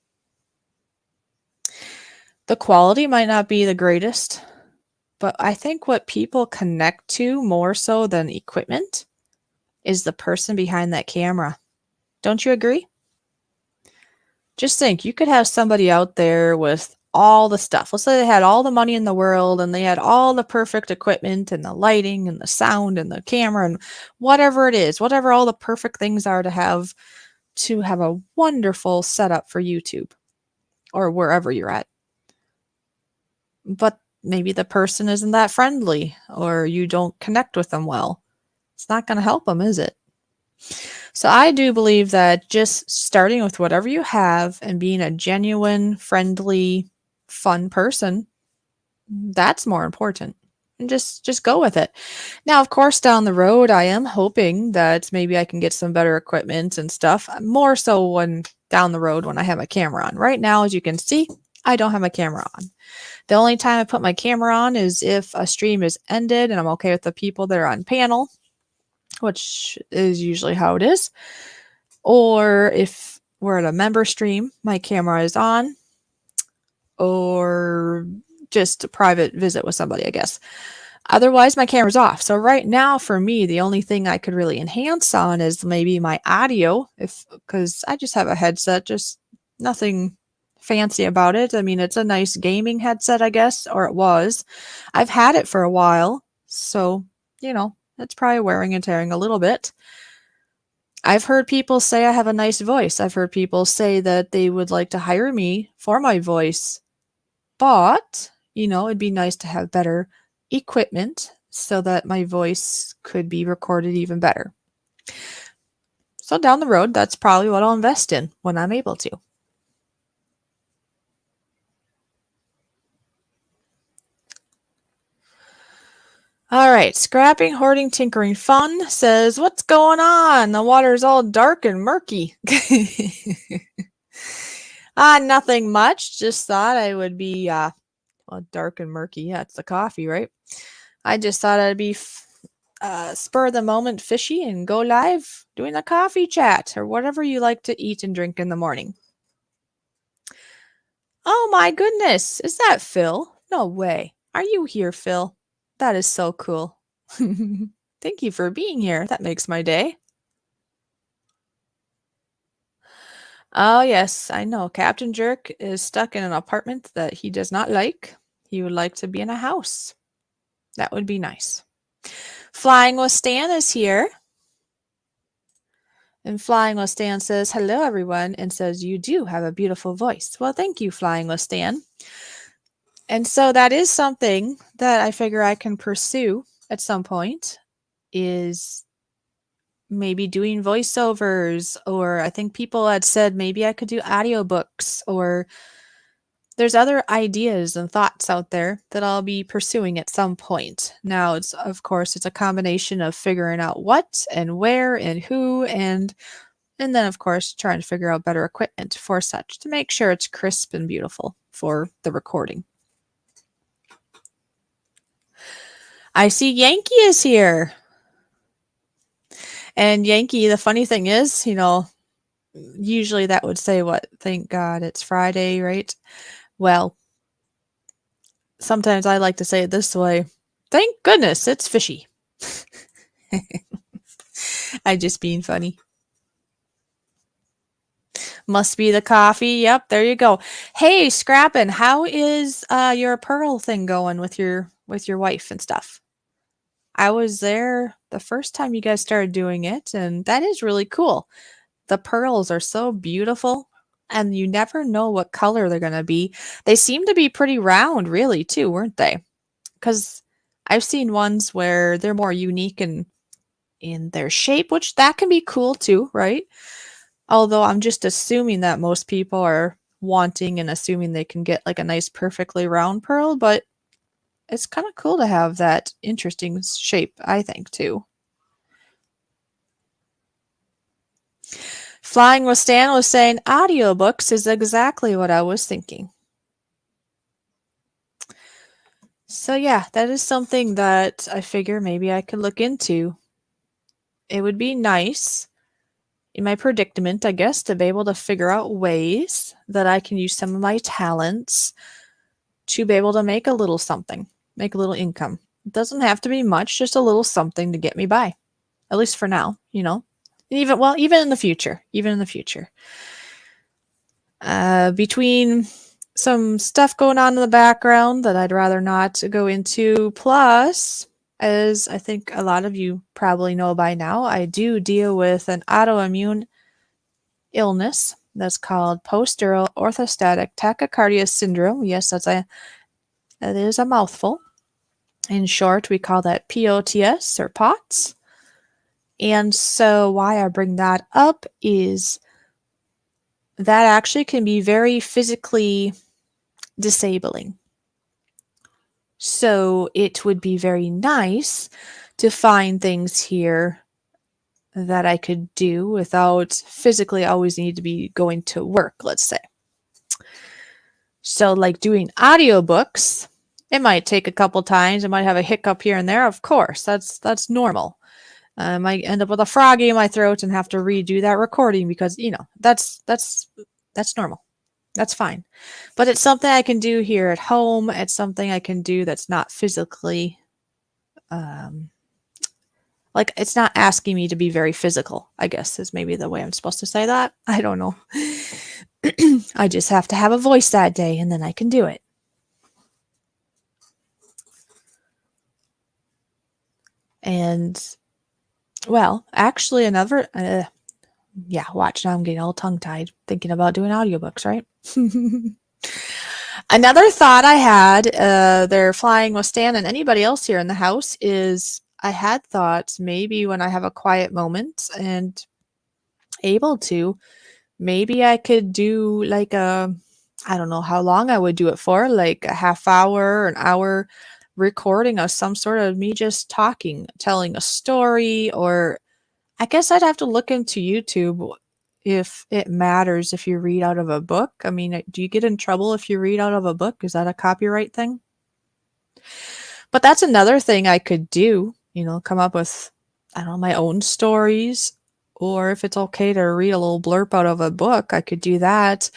The quality might not be the greatest, but I think what people connect to more so than equipment is the person behind that camera. Don't you agree? Just think, you could have somebody out there with all the stuff. Let's say they had all the money in the world and they had all the perfect equipment and the lighting and the sound and the camera and whatever it is, whatever all the perfect things are to have a wonderful setup for YouTube or wherever you're at. But maybe the person isn't that friendly or you don't connect with them well. It's not going to help them, is it? So I do believe that just starting with whatever you have and being a genuine, friendly, fun person, that's more important. And just go with it. Now, of course, down the road, I am hoping that maybe I can get some better equipment and stuff. More so when down the road when I have my camera on. Right now, as you can see, I don't have my camera on. The only time I put my camera on is if a stream is ended and I'm okay with the people that are on panel, which is usually how it is. Or if we're at a member stream, my camera is on, or just a private visit with somebody, I guess. Otherwise, my camera's off. So right now, for me, the only thing I could really enhance on is maybe my audio, if because I just have a headset, just nothing fancy about it. I mean, it's a nice gaming headset, I guess, or it was. I've had it for a while, so it's probably wearing and tearing a little bit. I've heard people say I have a nice voice. I've heard people say that they would like to hire me for my voice. But, it'd be nice to have better equipment so that my voice could be recorded even better. So down the road, that's probably what I'll invest in when I'm able to. All right, scrapping, hoarding, tinkering, fun says, what's going on? The water's all dark and murky. Nothing much. Just thought I would be, dark and murky. Yeah, it's the coffee, right? I just thought I'd be spur of the moment fishy and go live doing a coffee chat or whatever you like to eat and drink in the morning. Oh my goodness, is that Phil? No way. Are you here, Phil? That is so cool. Thank you for being here. That makes my day. Oh, yes, I know. Captain Jerk is stuck in an apartment that he does not like. He would like to be in a house. That would be nice. Flying with Stan is here. And Flying with Stan says, hello, everyone, and says, you do have a beautiful voice. Well, thank you, Flying with Stan. And so that is something that I figure I can pursue at some point, is maybe doing voiceovers, or I think people had said maybe I could do audiobooks, or there's other ideas and thoughts out there that I'll be pursuing at some point. Now, of course, it's a combination of figuring out what and where and who, and then, of course, trying to figure out better equipment for such to make sure it's crisp and beautiful for the recording. I see Yankee is here. And Yankee, the funny thing is, usually that would say what? Thank God it's Friday, right? Well, sometimes I like to say it this way. Thank goodness it's Fishy. I just being funny. Must be the coffee. Yep, there you go. Hey, Scrappin', how is your pearl thing going with your wife and stuff? I was there the first time you guys started doing it, and that is really cool. The pearls are so beautiful, and you never know what color they're going to be. They seem to be pretty round, really, too, weren't they? Because I've seen ones where they're more unique in their shape, which that can be cool, too, right? Although I'm just assuming that most people are wanting and assuming they can get like a nice, perfectly round pearl, but it's kind of cool to have that interesting shape, I think, too. Flying with Stan was saying audiobooks is exactly what I was thinking. So yeah, that is something that I figure maybe I could look into. It would be nice in my predicament, I guess, to be able to figure out ways that I can use some of my talents to be able to make a little something, make a little income. It doesn't have to be much, just a little something to get me by, at least for now, even in the future, between some stuff going on in the background that I'd rather not go into, plus, as I think a lot of you probably know by now, I do deal with an autoimmune illness that's called post-steroid orthostatic tachycardia syndrome. Yes, that's It is a mouthful. In short, we call that POTS or POTS. And so, why I bring that up is that actually can be very physically disabling. So, it would be very nice to find things here that I could do without physically always need to be going to work, let's say. So, like doing audiobooks, it might take a couple times. It might have a hiccup here and there. Of course, that's normal. I might end up with a froggy in my throat and have to redo that recording because that's normal. That's fine. But it's something I can do here at home. It's something I can do that's not physically um, like it's not asking me to be very physical, I guess is maybe the way I'm supposed to say that. I don't know. I just have to have a voice that day and then I can do it. And well, actually another yeah, watch now I'm getting all tongue tied thinking about doing audiobooks, right? Another thought I had, there flying with Stan and anybody else here in the house, is I had thought maybe when I have a quiet moment and able to, maybe I could do like I don't know how long I would do it for, like a half hour or an hour recording of some sort of me just talking, telling a story, or I guess I'd have to look into YouTube if it matters if you read out of a book. I mean, do you get in trouble if you read out of a book? Is that a copyright thing? But that's another thing I could do, come up with, I don't know, my own stories. Or if it's okay to read a little blurb out of a book, I could do that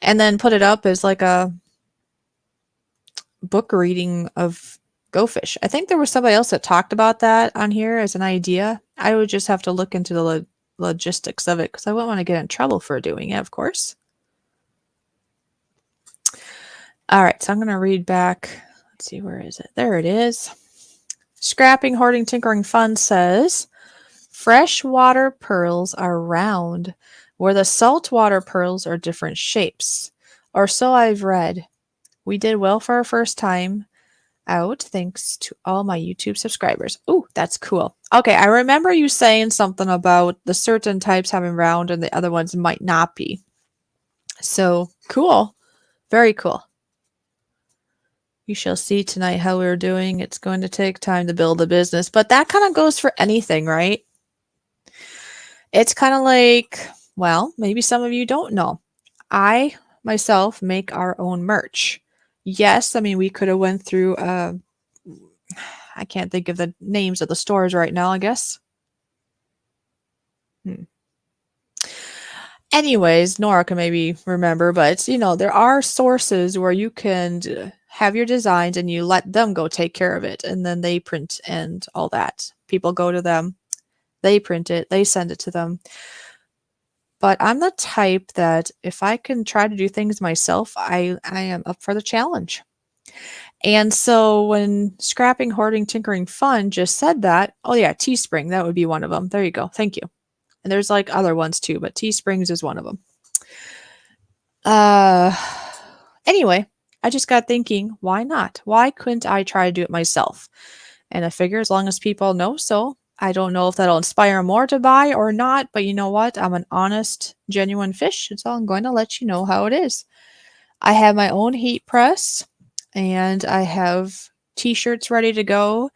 and then put it up as like a book reading of Go Fish. I think there was somebody else that talked about that on here as an idea. I would just have to look into the logistics of it because I wouldn't want to get in trouble for doing it, of course. All right, so I'm going to read back. Let's see, where is it? There it is. Scrapping, Hoarding, Tinkering Fun says, freshwater pearls are round, where the saltwater pearls are different shapes. Or so I've read. We did well for our first time out, thanks to all my YouTube subscribers. Ooh, that's cool. Okay, I remember you saying something about the certain types having round and the other ones might not be. So, cool. Very cool. You shall see tonight how we're doing. It's going to take time to build a business, but that kind of goes for anything, right? It's kind of like, well, maybe some of you don't know. I myself make our own merch. Yes, I mean we could have went through I can't think of the names of the stores right now, I guess. Anyways, Nora can maybe remember, but there are sources where you can have your designs and you let them go take care of it and then they print and all that. People go to them, they print it, they send it to them. But I'm the type that if I can try to do things myself, I am up for the challenge. And so when Scrapping, Hoarding, Tinkering Fun just said that, oh yeah, Teespring, that would be one of them. There you go. Thank you. And there's like other ones too, but Teesprings is one of them. Anyway, I just got thinking, why not? Why couldn't I try to do it myself? And I figure as long as people know so, I don't know if that'll inspire more to buy or not, but you know what? I'm an honest, genuine fish, so I'm going to let you know how it is. I have my own heat press, and I have t-shirts ready to go,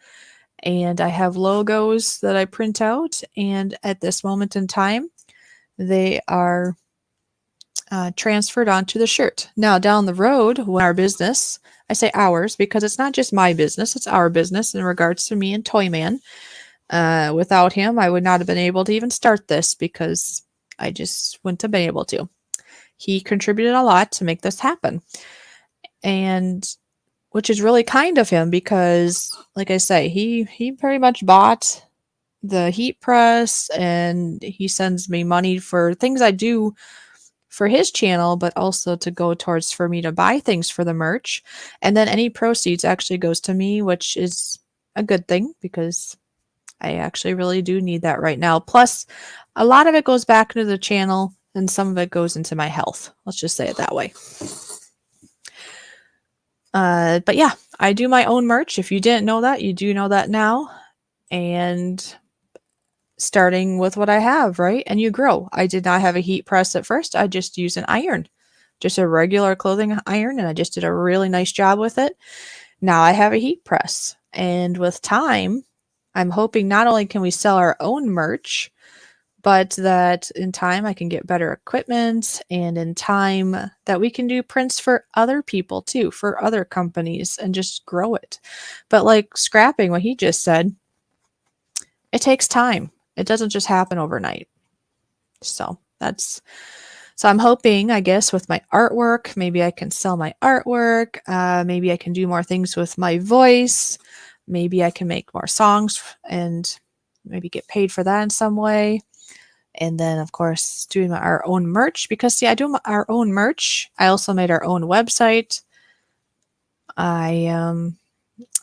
and I have logos that I print out, and at this moment in time, they are transferred onto the shirt. Now, down the road, when our business, I say ours because it's not just my business, it's our business in regards to me and Toyman. Without him, I would not have been able to even start this because I just wouldn't have been able to. He contributed a lot to make this happen. And which is really kind of him because, like I say, he pretty much bought the heat press and he sends me money for things I do for his channel, but also to go towards for me to buy things for the merch. And then any proceeds actually goes to me, which is a good thing because I actually really do need that right now. Plus, a lot of it goes back into the channel and some of it goes into my health. Let's just say it that way. But yeah, I do my own merch. If you didn't know that, you do know that now. And starting with what I have, right? And you grow. I did not have a heat press at first. I just used an iron, just a regular clothing iron, and I just did a really nice job with it. Now I have a heat press. And with time, I'm hoping not only can we sell our own merch, but that in time I can get better equipment, and in time that we can do prints for other people too, for other companies, and just grow it. But like scrapping, what he just said, it takes time. It doesn't just happen overnight. So I'm hoping, I guess, with my artwork, maybe I can sell my artwork. Maybe I can do more things with my voice. Maybe I can make more songs and maybe get paid for that in some way. And then, of course, doing our own merch, because see, I do our own merch. I also made our own website.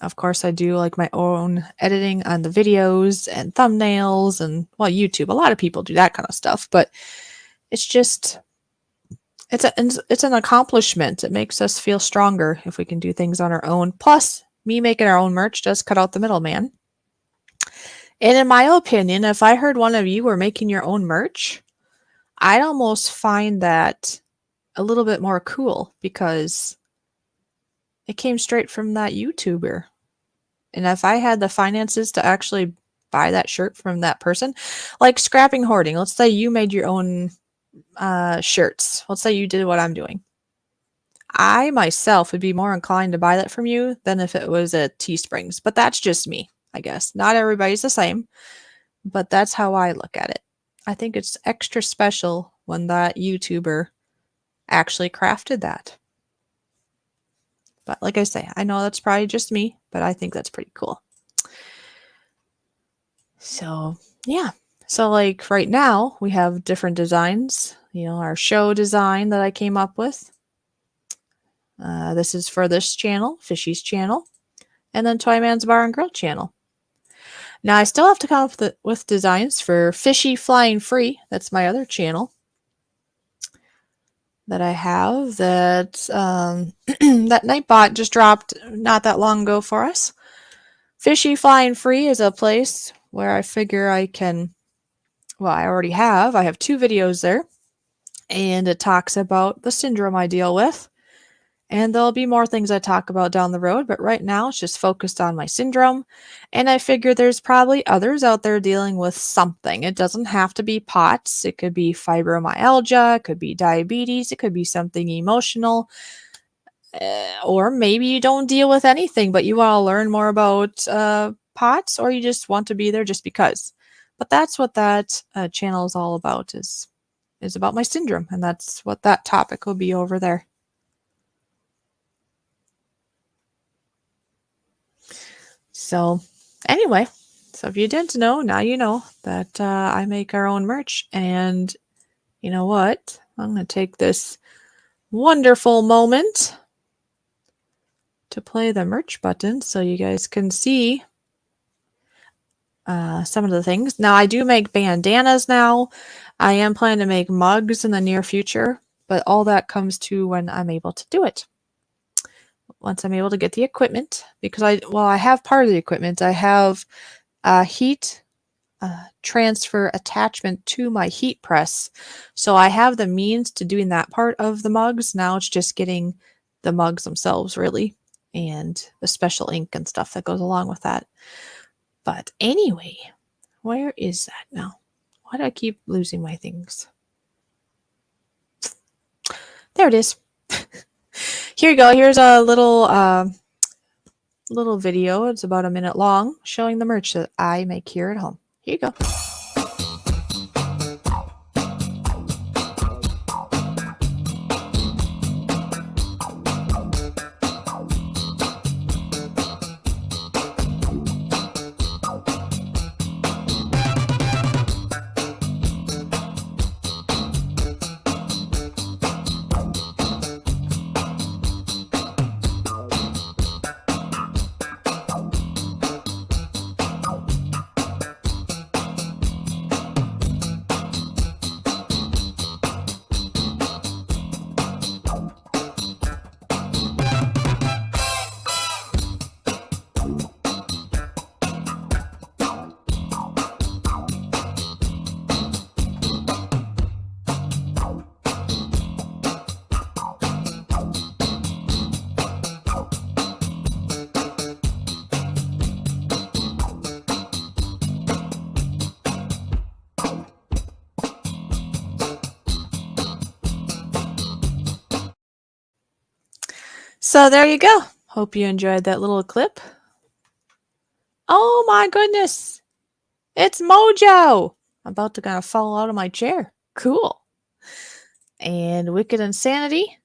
Of course, I do like my own editing on the videos and thumbnails and, well, YouTube. A lot of people do that kind of stuff, but it's just, it's an accomplishment. It makes us feel stronger if we can do things on our own. Plus, me making our own merch does cut out the middleman. And in my opinion, if I heard one of you were making your own merch, I'd almost find that a little bit more cool because it came straight from that YouTuber. And if I had the finances to actually buy that shirt from that person, like scrapping hoarding, let's say you made your own shirts. Let's say you did what I'm doing. I myself would be more inclined to buy that from you than if it was at Teesprings. But that's just me, I guess. Not everybody's the same, but that's how I look at it. I think it's extra special when that YouTuber actually crafted that. But like I say, I know that's probably just me, but I think that's pretty cool. So, yeah. So, like right now, we have different designs. You know, our show design that I came up with. This is for this channel, Fishy's channel, and then Toyman's Bar and Grill channel. Now, I still have to come up with designs for Fishy Flying Free. That's my other channel that I have that that Nightbot just dropped not that long ago for us. Fishy Flying Free is a place where I figure I can, well, I already have. I have 2 videos there, and it talks about the syndrome I deal with. And there'll be more things I talk about down the road, but right now it's just focused on my syndrome. And I figure there's probably others out there dealing with something. It doesn't have to be POTS. It could be fibromyalgia. It could be diabetes. It could be something emotional. Or maybe you don't deal with anything, but you want to learn more about POTS, or you just want to be there just because. But that's what that channel is all about, is about my syndrome. And that's what that topic will be over there. So anyway, so if you didn't know, now you know that I make our own merch. And you know what? I'm going to take this wonderful moment to play the merch button so you guys can see some of the things. Now, I do make bandanas now. I am planning to make mugs in the near future, but all that comes to when I'm able to do it. Once I'm able to get the equipment, because I have part of the equipment. I have a heat transfer attachment to my heat press. So I have the means to doing that part of the mugs. Now it's just getting the mugs themselves, really, and the special ink and stuff that goes along with that. But anyway, where is that now? Why do I keep losing my things? There it is. Here you go. Here's a little video. It's about a minute long, showing the merch that I make here at home. Here you go. So there you go. Hope you enjoyed that little clip. Oh my goodness. It's Mojo. I'm about to kind of fall out of my chair. Cool. And Wicked Insanity.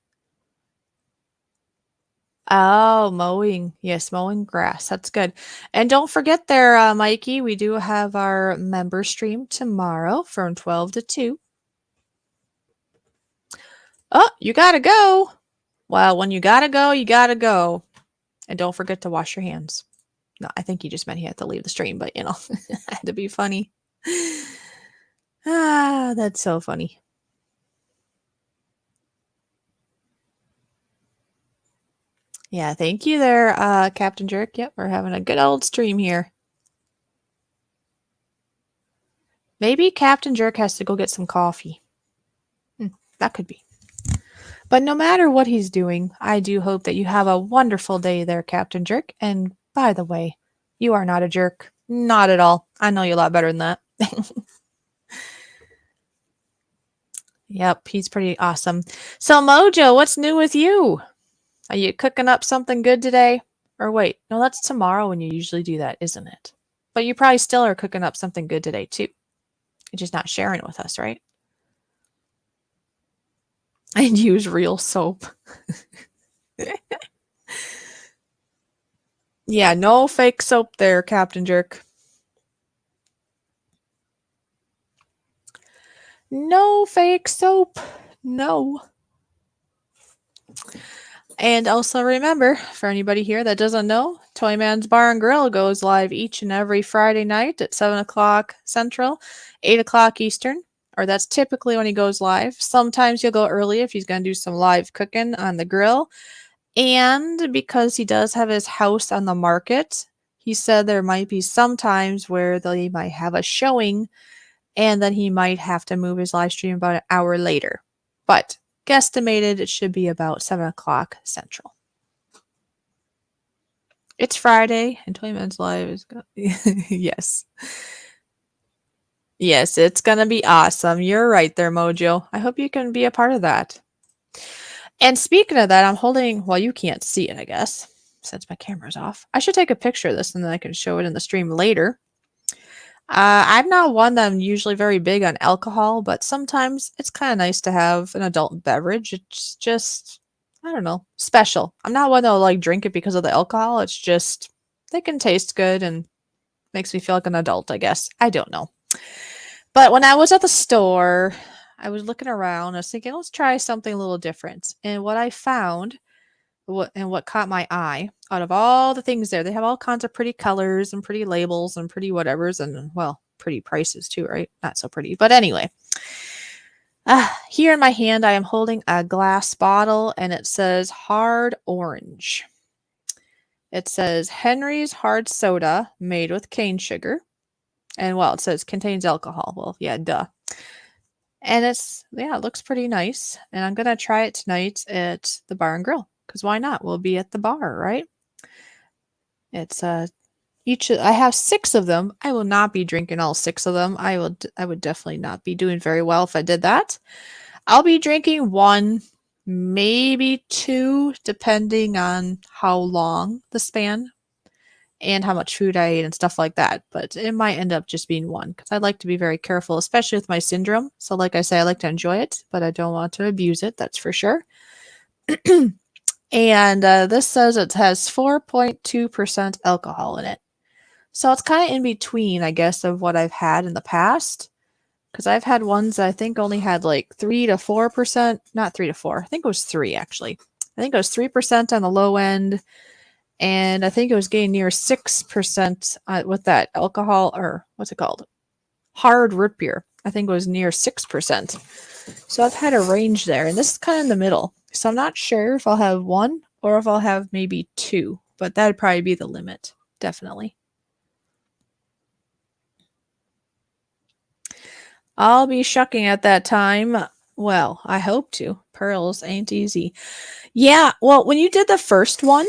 Oh, mowing. Yes, mowing grass. That's good. And don't forget there, Mikey, we do have our member stream tomorrow from 12 to 2. Oh, you gotta go. Well, when you gotta go, you gotta go. And don't forget to wash your hands. No, I think he just meant he had to leave the stream, but I had to be funny. Ah, that's so funny. Yeah, thank you there, Captain Jerk. Yep, we're having a good old stream here. Maybe Captain Jerk has to go get some coffee. That could be. But no matter what he's doing, I do hope that you have a wonderful day there, Captain Jerk. And by the way, you are not a jerk. Not at all. I know you a lot better than that. Yep, he's pretty awesome. So, Mojo, what's new with you? Are you cooking up something good today? Or wait, no, that's tomorrow when you usually do that, isn't it? But you probably still are cooking up something good today, too. You're just not sharing it with us, right? And use real soap. Yeah, no fake soap there, Captain Jerk. No fake soap. No. And also remember, for anybody here that doesn't know, Toyman's Bar and Grill goes live each and every Friday night at 7 o'clock Central, 8 o'clock Eastern, or that's typically when he goes live. Sometimes he'll go early if he's going to do some live cooking on the grill. And because he does have his house on the market, he said there might be some times where they might have a showing and then he might have to move his live stream about an hour later. But guesstimated it should be about 7 o'clock Central. It's Friday and Toyman's Live is going yes. Yes, it's going to be awesome. You're right there, Mojo. I hope you can be a part of that. And speaking of that, I'm holding, well, you can't see it, I guess, since my camera's off. I should take a picture of this and then I can show it in the stream later. I'm not one that I'm usually very big on alcohol, but sometimes it's kind of nice to have an adult beverage. It's just, I don't know, special. I'm not one that'll like drink it because of the alcohol. It's just, they can taste good and makes me feel like an adult, I guess. I don't know. But when I was at the store, I was looking around. I was thinking, let's try something a little different. And what I found, what caught my eye, out of all the things there, they have all kinds of pretty colors and pretty labels and pretty whatevers, and well, pretty prices too, right? Not so pretty, but anyway. Here in my hand, I am holding a glass bottle, and it says hard orange. It says Henry's hard soda made with cane sugar. And well, it says contains alcohol. Well, yeah, duh. And it's, yeah, it looks pretty nice. And I'm going to try it tonight at the bar and grill. Because why not? We'll be at the bar, right? It's I have 6 of them. I will not be drinking all 6 of them. I would definitely not be doing very well if I did that. I'll be drinking 1, maybe 2, depending on how long the span and how much food I ate and stuff like that. But it might end up just being 1 because I like to be very careful, especially with my syndrome. So like I say, I like to enjoy it, but I don't want to abuse it. That's for sure. And this says it has 4.2% alcohol in it. So it's kind of in between, I guess, of what I've had in the past. Because I've had ones that I think only had like 3 to 4%. Not 3 to 4. I think it was 3, actually. I think it was 3% on the low end. And I think it was getting near 6% with that alcohol, or what's it called? Hard root beer. I think it was near 6%. So I've had a range there, and this is kind of in the middle. So I'm not sure if I'll have 1 or if I'll have maybe 2, but that'd probably be the limit, definitely. I'll be shucking at that time. Well, I hope to. Pearls ain't easy. Yeah, well, when you did the first one,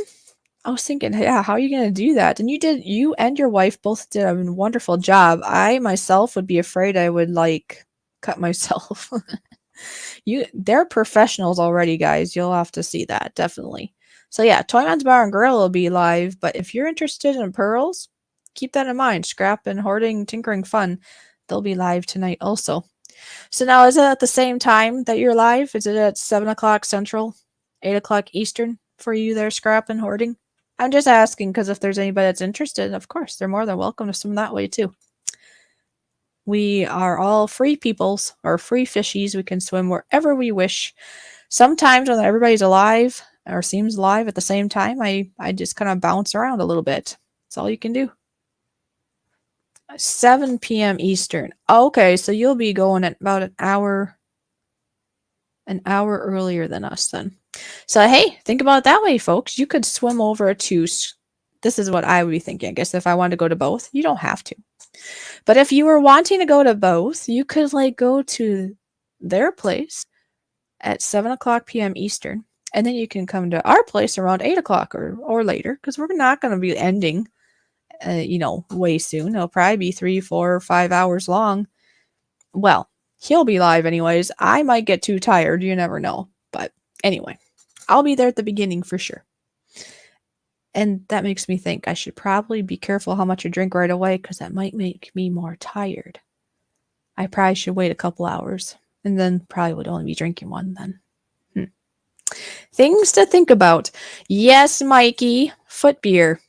I was thinking, yeah, how are you going to do that? And you and your wife both did a wonderful job. I myself would be afraid I would like cut myself. They're professionals already, guys. You'll have to see that, definitely. So yeah, Toyman's Bar and Grill will be live, but if you're interested in pearls, keep that in mind. Scrap and Hoarding Tinkering Fun, they'll be live tonight also. So now is it at the same time that you're live? Is it at 7 o'clock Central, 8 o'clock Eastern for you there, Scrap and Hoarding? I'm just asking because if there's anybody that's interested, of course, they're more than welcome to swim that way too. We are all free peoples or free fishies. We can swim wherever we wish. Sometimes when everybody's alive or seems alive at the same time, I just kind of bounce around a little bit. That's all you can do. 7 p.m. Eastern. Okay, so you'll be going at about an hour earlier than us then. So hey, think about it that way, folks. You could swim over to. This is what I would be thinking. I guess if I wanted to go to both, you don't have to. But if you were wanting to go to both, you could like go to their place at 7 o'clock p.m. Eastern, and then you can come to our place around 8 o'clock or later because we're not going to be ending, way soon. It'll probably be 3, 4, 5 hours long. Well, he'll be live anyways. I might get too tired. You never know. But anyway, I'll be there at the beginning for sure. And that makes me think I should probably be careful how much I drink right away because that might make me more tired. I probably should wait a couple hours and then probably would only be drinking one then. Things to think about. Yes, Mikey, foot beer.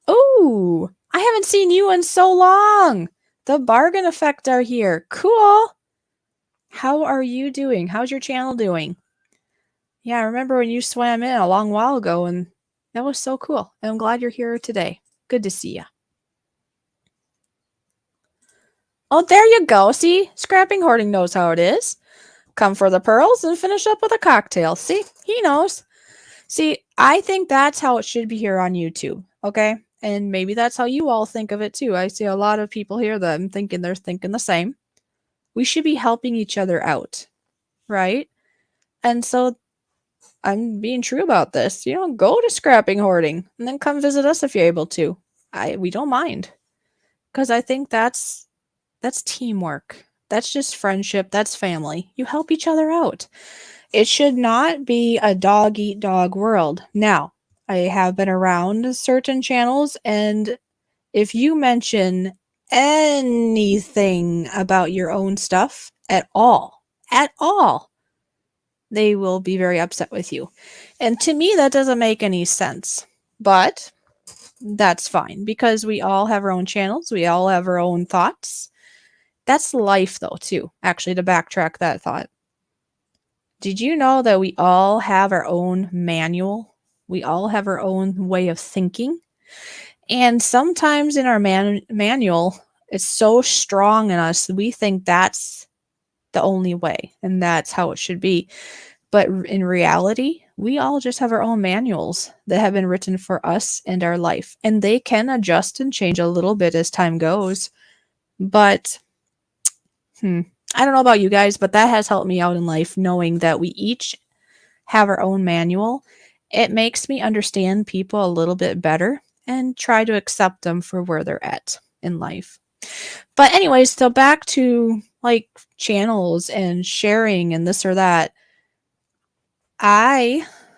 Oh, I haven't seen you in so long. The bargain effect are here. Cool. How are you doing? How's your channel doing? Yeah, I remember when you swam in a long while ago and that was so cool. And I'm glad you're here today. Good to see you. Oh, there you go. See, Scrapping Hoarding knows how it is. Come for the pearls and finish up with a cocktail. See, he knows. See, I think that's how it should be here on YouTube. Okay. And maybe that's how you all think of it too. I see a lot of people here that I'm thinking they're thinking the same. We should be helping each other out. Right. And so I'm being true about this. Go to Scrapping Hoarding and then come visit us if you're able to. We don't mind. Because I think that's teamwork. That's just friendship. That's family. You help each other out. It should not be a dog eat dog world. Now, I have been around certain channels, and if you mention anything about your own stuff at all, they will be very upset with you. And to me, that doesn't make any sense. But that's fine because we all have our own channels. We all have our own thoughts. That's life, though, too. Actually, to backtrack that thought. Did you know that we all have our own manual? We all have our own way of thinking. And sometimes in our manual, it's so strong in us, we think that's the only way and that's how it should be. But in reality, we all just have our own manuals that have been written for us and our life. And they can adjust and change a little bit as time goes. But, I don't know about you guys, but that has helped me out in life knowing that we each have our own manual. It makes me understand people a little bit better and try to accept them for where they're at in life. But anyways, so back to like channels and sharing and this or that.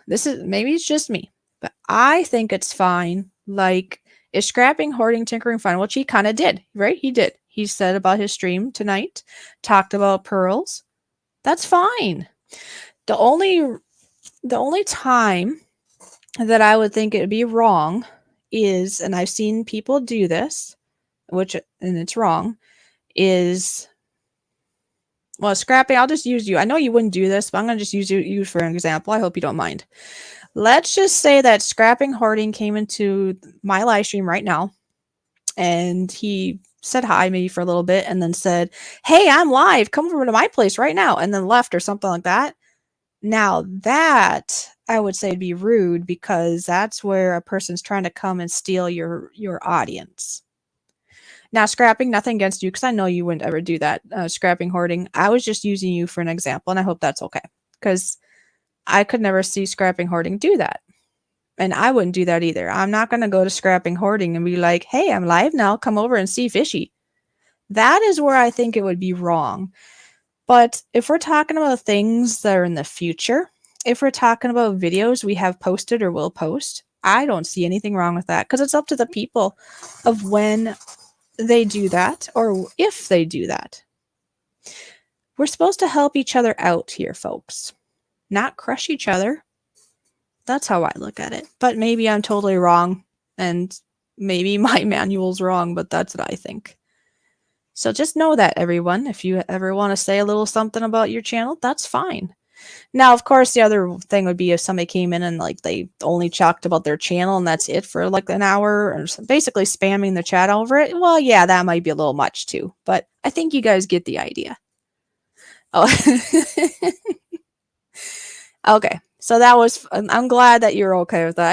This is maybe it's just me, but I think it's fine. Like, is Scrapping Hoarding Tinkering fun? Which he kind of did, right? He did. He said about his stream tonight, talked about pearls. That's fine. The only time that I would think it would be wrong is, and I've seen people do this, and it's wrong, is, well, Scrapping, I'll just use you. I know you wouldn't do this, but I'm going to just use you for an example. I hope you don't mind. Let's just say that Scrapping Hoarding came into my live stream right now, and he said hi maybe for a little bit, and then said, hey, I'm live. Come over to my place right now, and then left or something like that. Now that I would say would be rude because that's where a person's trying to come and steal your audience. Now, Scrapping, nothing against you because I know you wouldn't ever do that. Scrapping Hoarding, I was just using you for an example, and I hope that's okay because I could never see Scrapping Hoarding do that. And I wouldn't do that either. I'm not going to go to Scrapping Hoarding and be like, hey, I'm live now. Come over and see Fishy. That is where I think it would be wrong. But if we're talking about things that are in the future, if we're talking about videos we have posted or will post, I don't see anything wrong with that because it's up to the people of when they do that or if they do that. We're supposed to help each other out here, folks, not crush each other. That's how I look at it. But maybe I'm totally wrong and maybe my manual's wrong, but that's what I think. So just know that, everyone. If you ever want to say a little something about your channel, that's fine. Now, of course, the other thing would be if somebody came in and like they only talked about their channel and that's it for like an hour, or basically spamming the chat over it. Well, yeah, that might be a little much too, but I think you guys get the idea. Oh, okay. So that was, I'm glad that you're okay with that.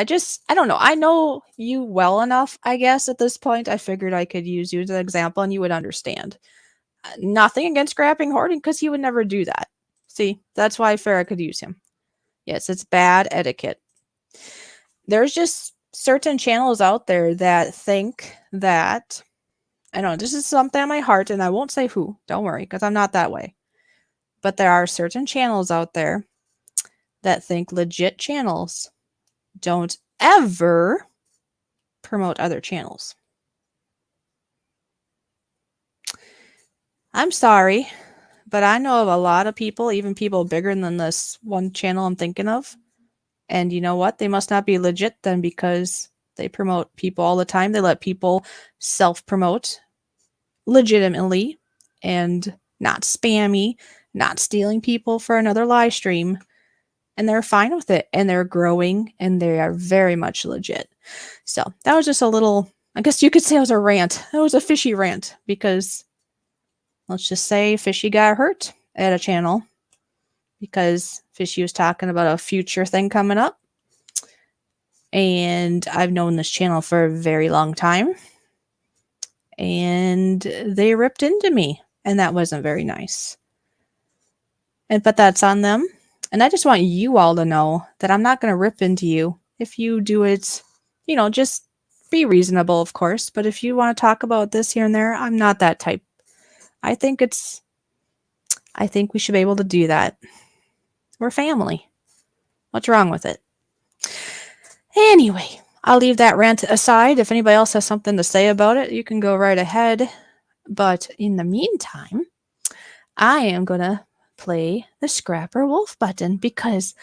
I don't know. I know you well enough, I guess, at this point. I figured I could use you as an example and you would understand. Nothing against scrapping hoarding because he would never do that. See, that's why I figured I could use him. Yes, it's bad etiquette. There's just certain channels out there that think that, I don't know, this is something on my heart, and I won't say who. Don't worry, because I'm not that way. But there are certain channels out there that think legit channels don't ever promote other channels. I'm sorry, but I know of a lot of people, even people bigger than this one channel I'm thinking of. And you know what? They must not be legit then because they promote people all the time. They let people self-promote legitimately and not spammy, not stealing people for another live stream. And they're fine with it. And they're growing and they are very much legit. So that was just a little, I guess you could say it was a rant. It was a Fishy rant because let's just say Fishy got hurt at a channel because Fishy was talking about a future thing coming up. And I've known this channel for a very long time. And they ripped into me. And that wasn't very nice. But that's on them. And I just want you all to know that I'm not going to rip into you. If you do it, just be reasonable, of course. But if you want to talk about this here and there, I'm not that type. I think we should be able to do that. We're family. What's wrong with it? Anyway, I'll leave that rant aside. If anybody else has something to say about it, you can go right ahead. But in the meantime, I am going to play the Scrapper Wolf button because,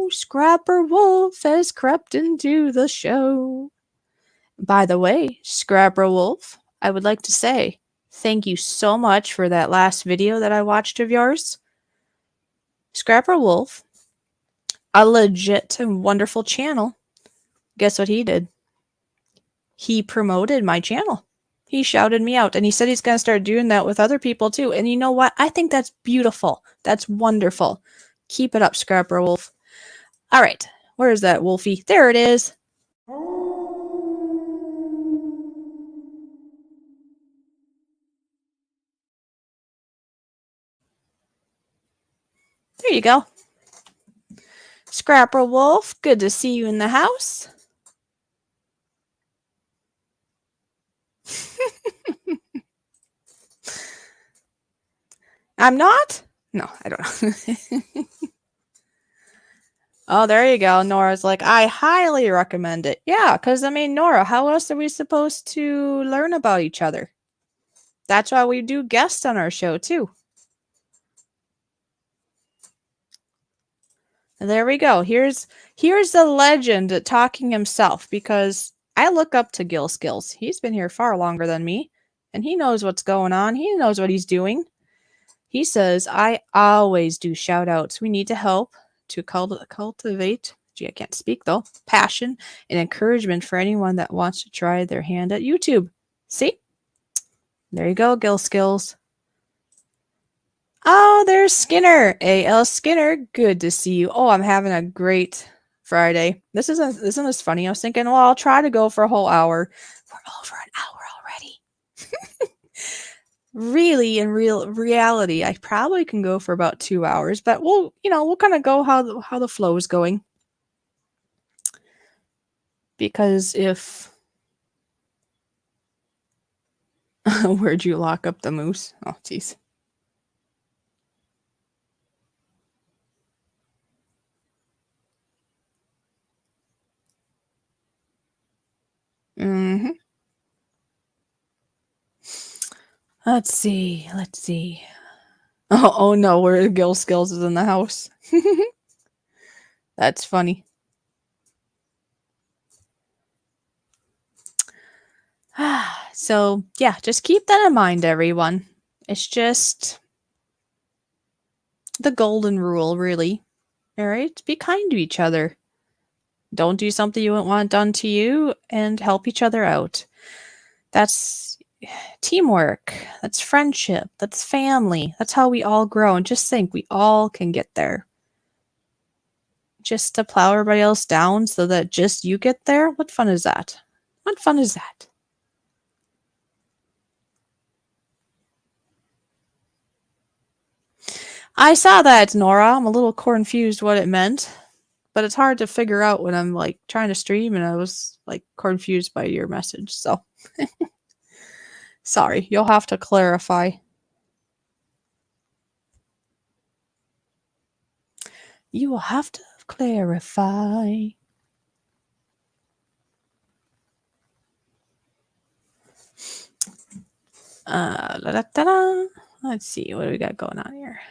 Scrapper Wolf has crept into the show. By the way, Scrapper Wolf, I would like to say thank you so much for that last video that I watched of yours. Scrapper Wolf, a legit and wonderful channel. Guess what he did? He promoted my channel. He shouted me out and he said he's going to start doing that with other people too. And you know what? I think that's beautiful. That's wonderful. Keep it up, Scrapper Wolf. All right. Where is that, Wolfie? There it is. There you go. Scrapper Wolf, good to see you in the house. I'm not? No, I don't know. Oh, there you go. Nora's like, I highly recommend it. Yeah, because, Nora, how else are we supposed to learn about each other? That's why we do guests on our show, too. There we go. Here's the legend talking himself because I look up to Gil Skills. He's been here far longer than me, and he knows what's going on. He knows what he's doing. He says, I always do shout outs. We need to help to cultivate, I can't speak though, passion and encouragement for anyone that wants to try their hand at YouTube. See? There you go, Gil Skills. Oh, there's Skinner. A.L. Skinner, good to see you. Oh, I'm having a great Friday. This isn't this funny. I was thinking, well, I'll try to go for a whole hour. We're over an hour already. Really, in reality, I probably can go for about 2 hours, but we'll kind of go how the flow is going. Because if where'd you lock up the moose? Oh, jeez. Let's see. Let's see. Oh no, where Gil Skills is in the house. That's funny. So, yeah, just keep that in mind, everyone. It's just the golden rule, really. All right? Be kind to each other. Don't do something you wouldn't want done to you and help each other out. That's teamwork. That's friendship. That's family. That's how we all grow. And just think, we all can get there. Just to plow everybody else down so that just you get there? What fun is that? What fun is that? I saw that, Nora. I'm a little confused what it meant, but it's hard to figure out when I'm like trying to stream and I was like confused by your message. So sorry, you'll have to clarify. You will have to clarify. Da-da-da-da. Let's see, what do we got going on here?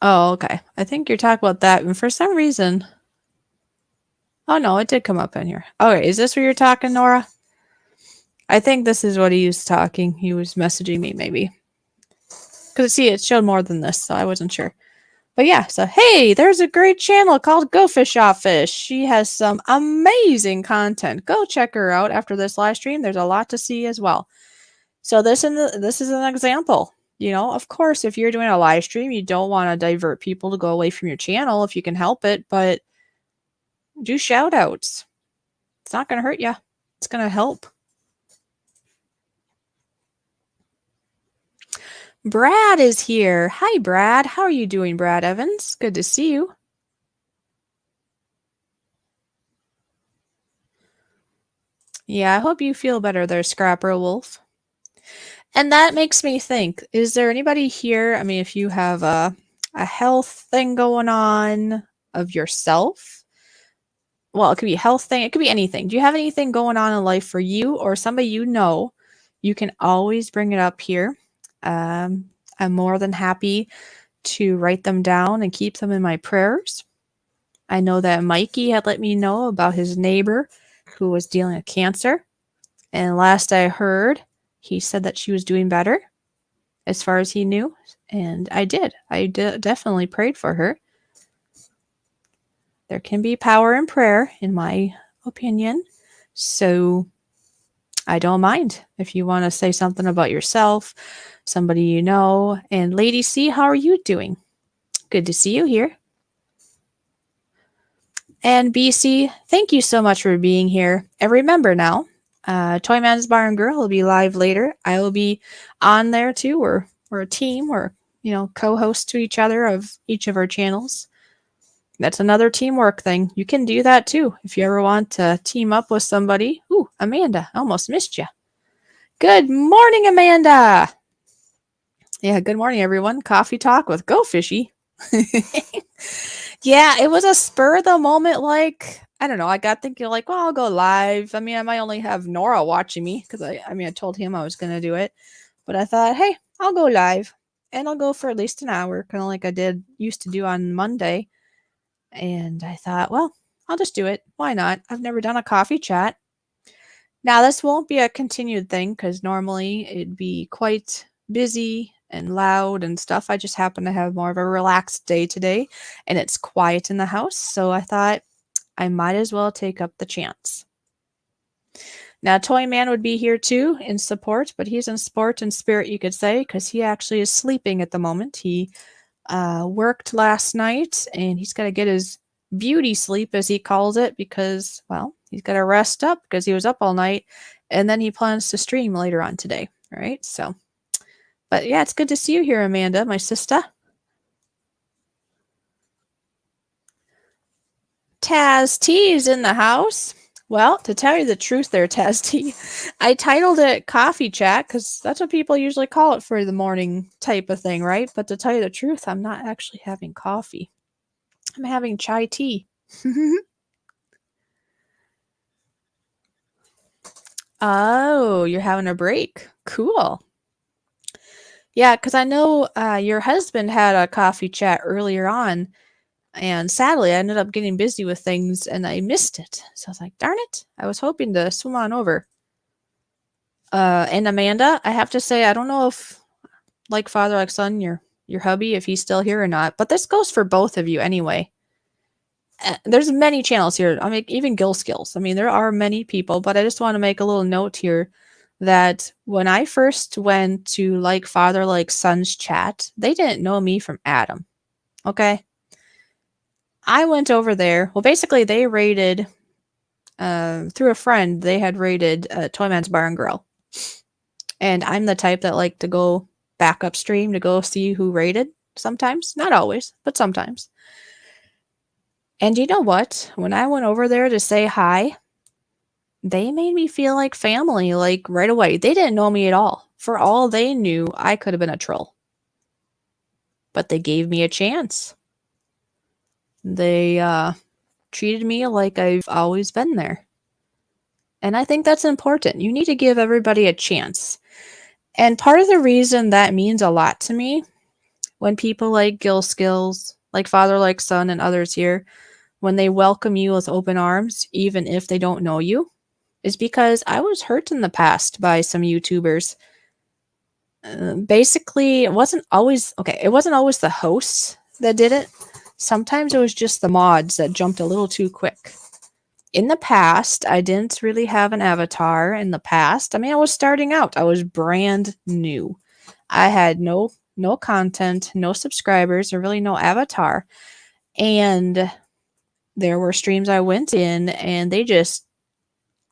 Oh, okay. I think you're talking about that. And for some reason, oh no, it did come up in here. Okay, is this where you're talking, Nora? I think this is what he was talking. He was messaging me, maybe. Because see, it showed more than this, so I wasn't sure. But yeah, so hey, there's a great channel called Go Fish Off Fish. She has some amazing content. Go check her out after this live stream. There's a lot to see as well. So this is an example. You know, of course, if you're doing a live stream, you don't want to divert people to go away from your channel if you can help it, but do shout outs. It's not going to hurt you. It's going to help. Brad is here. Hi, Brad. How are you doing, Brad Evans? Good to see you. Yeah, I hope you feel better there, Scrapper Wolf. And that makes me think, is there anybody here? I mean, if you have a health thing going on of yourself, well, it could be a health thing, it could be anything. Do you have anything going on in life for you or somebody you know? You can always bring it up here. I'm more than happy to write them down and keep them in my prayers. I know that Mikey had let me know about his neighbor who was dealing with cancer. And last I heard, he said that she was doing better as far as he knew. And I did. Definitely prayed for her. There can be power in prayer, in my opinion. So I don't mind if you want to say something about yourself, somebody you know. And Lady C, how are you doing? Good to see you here. And BC, thank you so much for being here. And remember now, Toy Man's Bar and Grill will be live later. I will be on there too. We're a team. We're co-hosts to each other of each of our channels. That's another teamwork thing. You can do that too if you ever want to team up with somebody. Ooh, Amanda, I almost missed you. Good morning, Amanda. Yeah, good morning, everyone. Coffee talk with Go Fishy. Yeah, it was a spur of the moment, like, I don't know, I got thinking like, well, I'll go live. I mean, I might only have Nora watching me because I told him I was going to do it. But I thought, hey, I'll go live and I'll go for at least an hour, kind of like I used to do on Monday. And I thought, well, I'll just do it. Why not? I've never done a coffee chat. Now, this won't be a continued thing because normally it'd be quite busy and loud and stuff. I just happen to have more of a relaxed day today and it's quiet in the house. So I thought I might as well take up the chance. Now, Toy Man would be here too in support, but he's in sport and spirit, you could say, because he actually is sleeping at the moment. He worked last night and he's got to get his beauty sleep, as he calls it, because, well, he's got to rest up because he was up all night and then he plans to stream later on today. All right. So, but yeah, it's good to see you here, Amanda, my sister. Taz T is in the house. Well, to tell you the truth there, Taz T, I titled it Coffee Chat because that's what people usually call it for the morning type of thing, right? But to tell you the truth, I'm not actually having coffee. I'm having chai tea. Oh, you're having a break. Cool. Yeah, because I know your husband had a coffee chat earlier on, and sadly, I ended up getting busy with things and I missed it. So I was like, darn it, I was hoping to swim on over. And Amanda, I have to say, I don't know if like father, like son, your hubby, if he's still here or not, but this goes for both of you anyway. There's many channels here. I mean, even Gill Skills. I mean, there are many people, but I just want to make a little note here that when I first went to like father, like son's chat, they didn't know me from Adam. Okay. I went over there. Well, basically, they rated through a friend. They had rated Toyman's Bar and Grill, and I'm the type that like to go back upstream to go see who rated. Sometimes, not always, but sometimes. And you know what? When I went over there to say hi, they made me feel like family, like right away. They didn't know me at all. For all they knew, I could have been a troll. But they gave me a chance. They treated me like I've always been there. And I think that's important. You need to give everybody a chance. And part of the reason that means a lot to me when people like Gill Skills, like Father Like Son, and others here, when they welcome you with open arms, even if they don't know you, is because I was hurt in the past by some YouTubers. Basically, it wasn't always okay. It wasn't always the hosts that did it. Sometimes it was just the mods that jumped a little too quick. In the past, I didn't really have an avatar. In the past, I mean, I was starting out. I was brand new. I had no content, no subscribers, or really no avatar. And there were streams I went in, and they just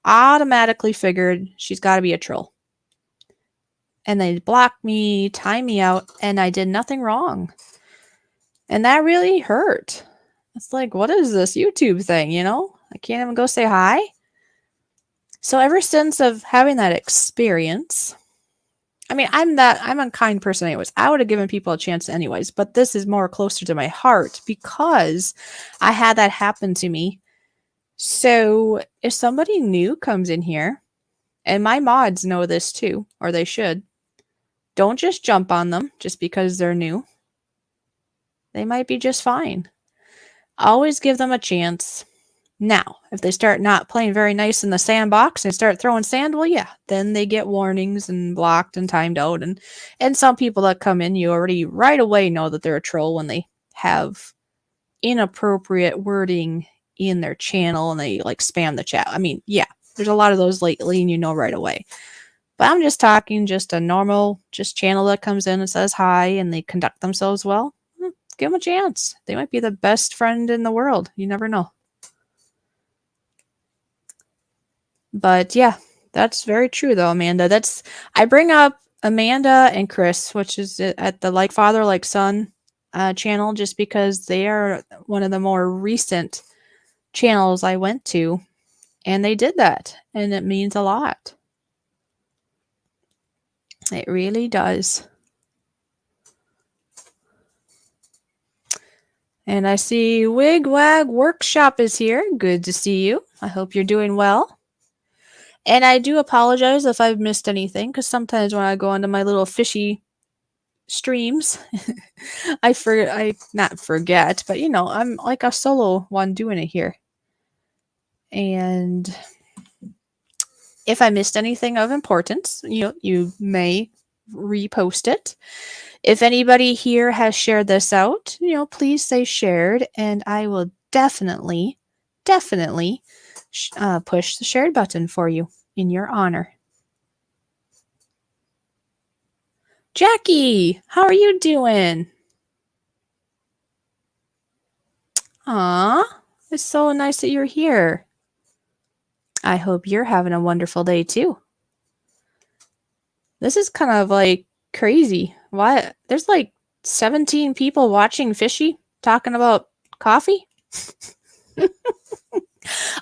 automatically figured she's got to be a troll. And they blocked me, time me out, and I did nothing wrong. And that really hurt. It's like, what is this YouTube thing, you know? I can't even go say hi. So ever since of having that experience, I mean, I'm a kind person anyways. I would have given people a chance anyways, but this is more closer to my heart because I had that happen to me. So if somebody new comes in here, and my mods know this too, or they should, don't just jump on them just because they're new. They might be just fine. Always give them a chance. Now, if they start not playing very nice in the sandbox and start throwing sand, well, yeah, then they get warnings and blocked and timed out. And some people that come in, you already right away know that they're a troll when they have inappropriate wording in their channel and they like spam the chat. I mean, yeah, there's a lot of those lately and you know right away. But I'm just talking just a normal just channel that comes in and says hi and they conduct themselves well. Give them a chance. They might be the best friend in the world. You never know. But yeah, that's very true though, Amanda. I bring up Amanda and Chris, which is at the Like Father Like Son channel, just because they are one of the more recent channels I went to, and they did that, and it means a lot. It really does. And I see Wigwag Workshop is here. Good to see you. I hope you're doing well. And I do apologize if I've missed anything, because sometimes when I go into my little fishy streams, I not forget, but you know, I'm like a solo one doing it here. And if I missed anything of importance, you may repost it. If anybody here has shared this out, please say shared, and I will definitely push the shared button for you in your honor. Jackie, how are you doing? Aw, it's so nice that you're here. I hope you're having a wonderful day too. This is kind of like crazy. Why? There's like 17 people watching Fishy talking about coffee.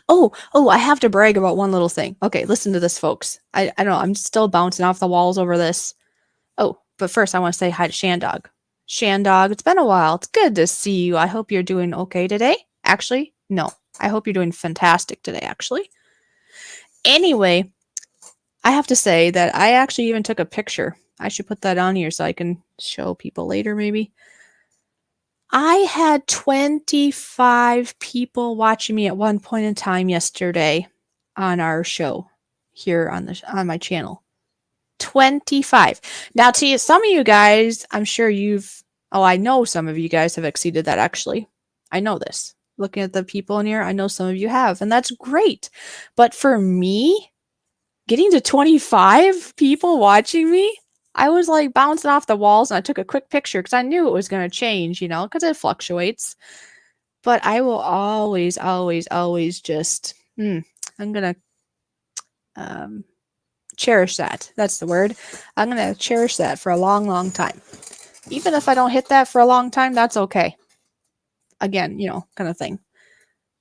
Oh, I have to brag about one little thing. Okay, listen to this, folks. I don't know. I'm still bouncing off the walls over this. Oh, but first I want to say hi to Shandog. Shandog, it's been a while. It's good to see you. I hope you're doing okay today. Actually, no. I hope you're doing fantastic today, actually. Anyway, I have to say that I actually even took a picture. I should put that on here so I can show people later, maybe. I had 25 people watching me at one point in time yesterday on our show here on my channel. 25. Now, to some of you guys, I'm sure I know some of you guys have exceeded that actually. I know this. Looking at the people in here, I know some of you have, and that's great. But for me, getting to 25 people watching me, I was like bouncing off the walls and I took a quick picture because I knew it was going to change, because it fluctuates. But I will always, always, always just, I'm going to cherish that. That's the word. I'm going to cherish that for a long, long time. Even if I don't hit that for a long time, that's okay. Again, kind of thing.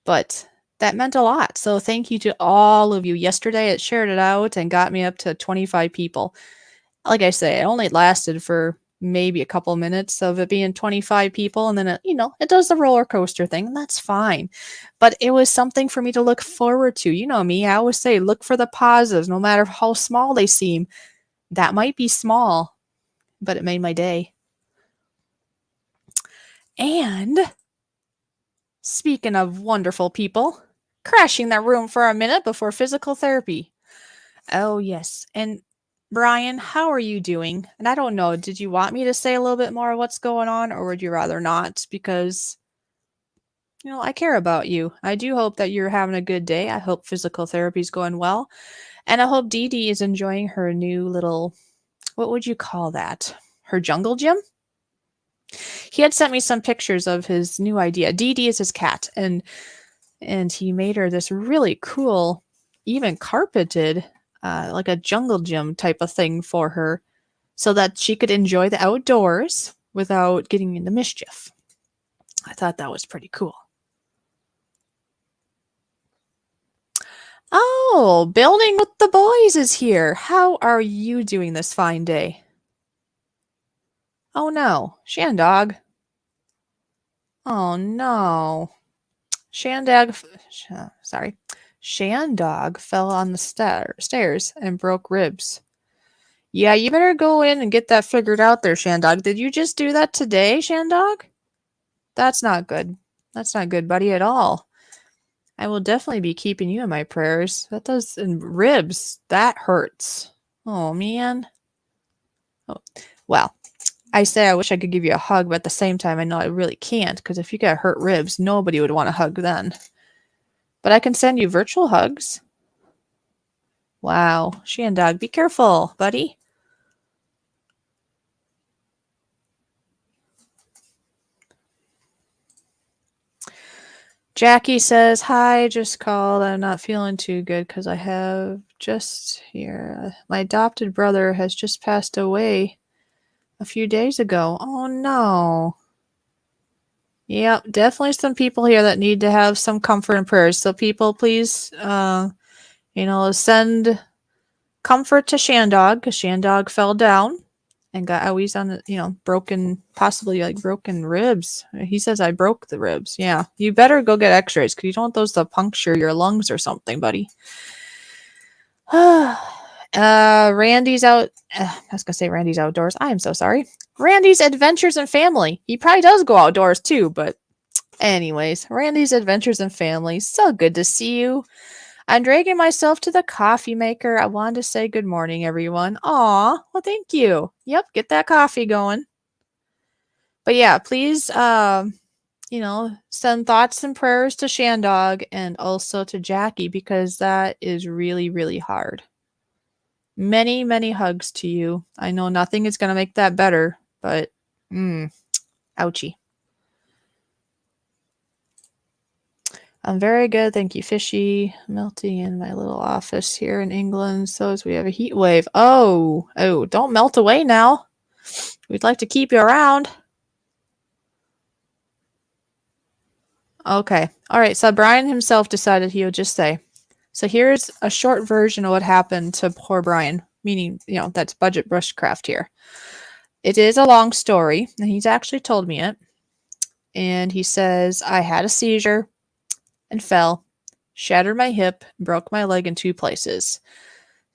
But that meant a lot. So thank you to all of you. Yesterday it shared it out and got me up to 25 people. Like I say, it only lasted for maybe a couple minutes of it being 25 people, and then it does the roller coaster thing, and that's fine. But it was something for me to look forward to. You know me, I always say look for the positives, no matter how small they seem. That might be small, but it made my day. And speaking of wonderful people, crashing that room for a minute before physical therapy. Oh, yes. And Brian, how are you doing? And I don't know, did you want me to say a little bit more of what's going on, or would you rather not? Because, I care about you. I do hope that you're having a good day. I hope physical therapy is going well. And I hope Dee Dee is enjoying her new little, what would you call that? Her jungle gym? He had sent me some pictures of his new idea. Dee Dee is his cat, and he made her this really cool, even carpeted, like a jungle gym type of thing for her so that she could enjoy the outdoors without getting into mischief. I thought that was pretty cool. Oh, Building with the Boys is here. How are you doing this fine day? Oh no, Shandog. Oh no. Shandog fell on the stairs and broke ribs. Yeah, you better go in and get that figured out there, Shandog. Did you just do that today, Shandog? That's not good. That's not good, buddy, at all. I will definitely be keeping you in my prayers. That does, and ribs, that hurts. Oh, man. Oh, well, I say I wish I could give you a hug, but at the same time, I know I really can't, because if you got hurt ribs, nobody would want to hug then. But I can send you virtual hugs. Wow. Shandog, be careful, buddy. Jackie says, hi, just called. I'm not feeling too good because I have just here. My adopted brother has just passed away a few days ago. Oh, no. Yep, definitely some people here that need to have some comfort and prayers. So people, please, send comfort to Shandog because Shandog fell down and got always on the, possibly like broken ribs. He says I broke the ribs. Yeah, you better go get x-rays because you don't want those to puncture your lungs or something, buddy. Randy's out. I was gonna say Randy's outdoors. I am so sorry. Randy's Adventures and Family. He probably does go outdoors too, but anyways, Randy's Adventures and Family. So good to see you. I'm dragging myself to the coffee maker. I wanted to say good morning, everyone. Aw, well, thank you. Yep, get that coffee going. But yeah, please, send thoughts and prayers to Shandog and also to Jackie because that is really, really hard. Many, many hugs to you. I know nothing is going to make that better, but ouchie. I'm very good. Thank you, Fishy. Melting in my little office here in England. So as we have a heat wave. Oh, don't melt away now. We'd like to keep you around. Okay. All right. So Brian himself decided he would just say. So here's a short version of what happened to poor Brian, meaning, that's budget bushcraft here. It is a long story, and he's actually told me it. And he says, I had a seizure and fell, shattered my hip, broke my leg in 2 places.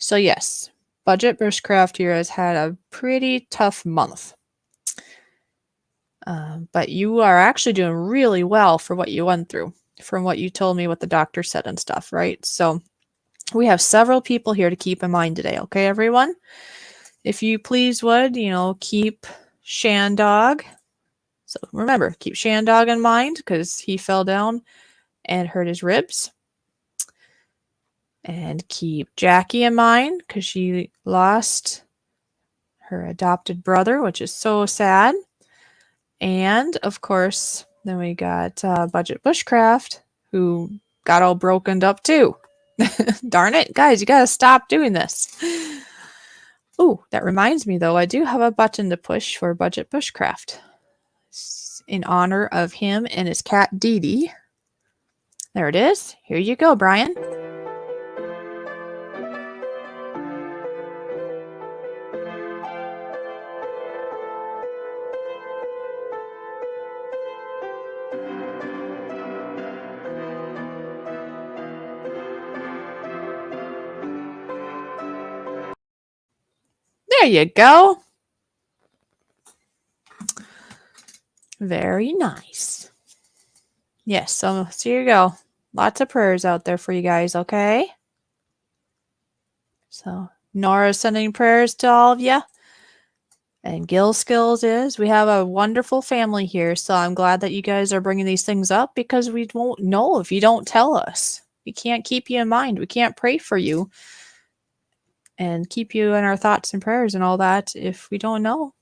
So yes, Budget Bushcraft here has had a pretty tough month. But you are actually doing really well for what you went through, from what you told me what the doctor said and stuff, right? So we have several people here to keep in mind today, okay, everyone? If you please would, keep Shandog. So remember, keep Shandog in mind because he fell down and hurt his ribs. And keep Jackie in mind because she lost her adopted brother, which is so sad. And of course, then we got Budget Bushcraft, who got all brokened up too. Darn it, guys, you gotta stop doing this. Ooh, that reminds me though, I do have a button to push for Budget Bushcraft in honor of him and his cat Dee Dee. There it is. Here you go, Brian. There you go. Very nice. Yes, so here you go. Lots of prayers out there for you guys, okay? So Nora's sending prayers to all of you. And Gil Skills is. We have a wonderful family here, so I'm glad that you guys are bringing these things up because we won't know if you don't tell us. We can't keep you in mind. We can't pray for you and keep you in our thoughts and prayers and all that if we don't know.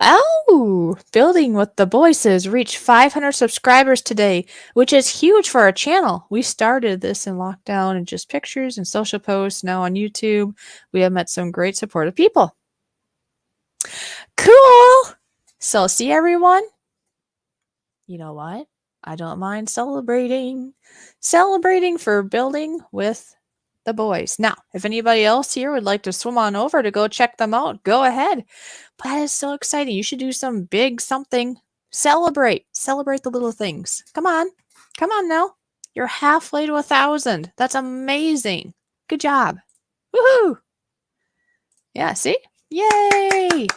Oh, Building with the Boys reached 500 subscribers today, which is huge for our channel. We started this in lockdown and just pictures and social posts. Now on YouTube, we have met some great supportive people. Cool. So see everyone? You know what? I don't mind celebrating for Building with the Boys. Now, if anybody else here would like to swim on over to go check them out, go ahead. But that is so exciting. You should do some big something. Celebrate the little things. Come on now. You're halfway to 1,000. That's amazing. Good job. Woohoo. Yeah, see? Yay.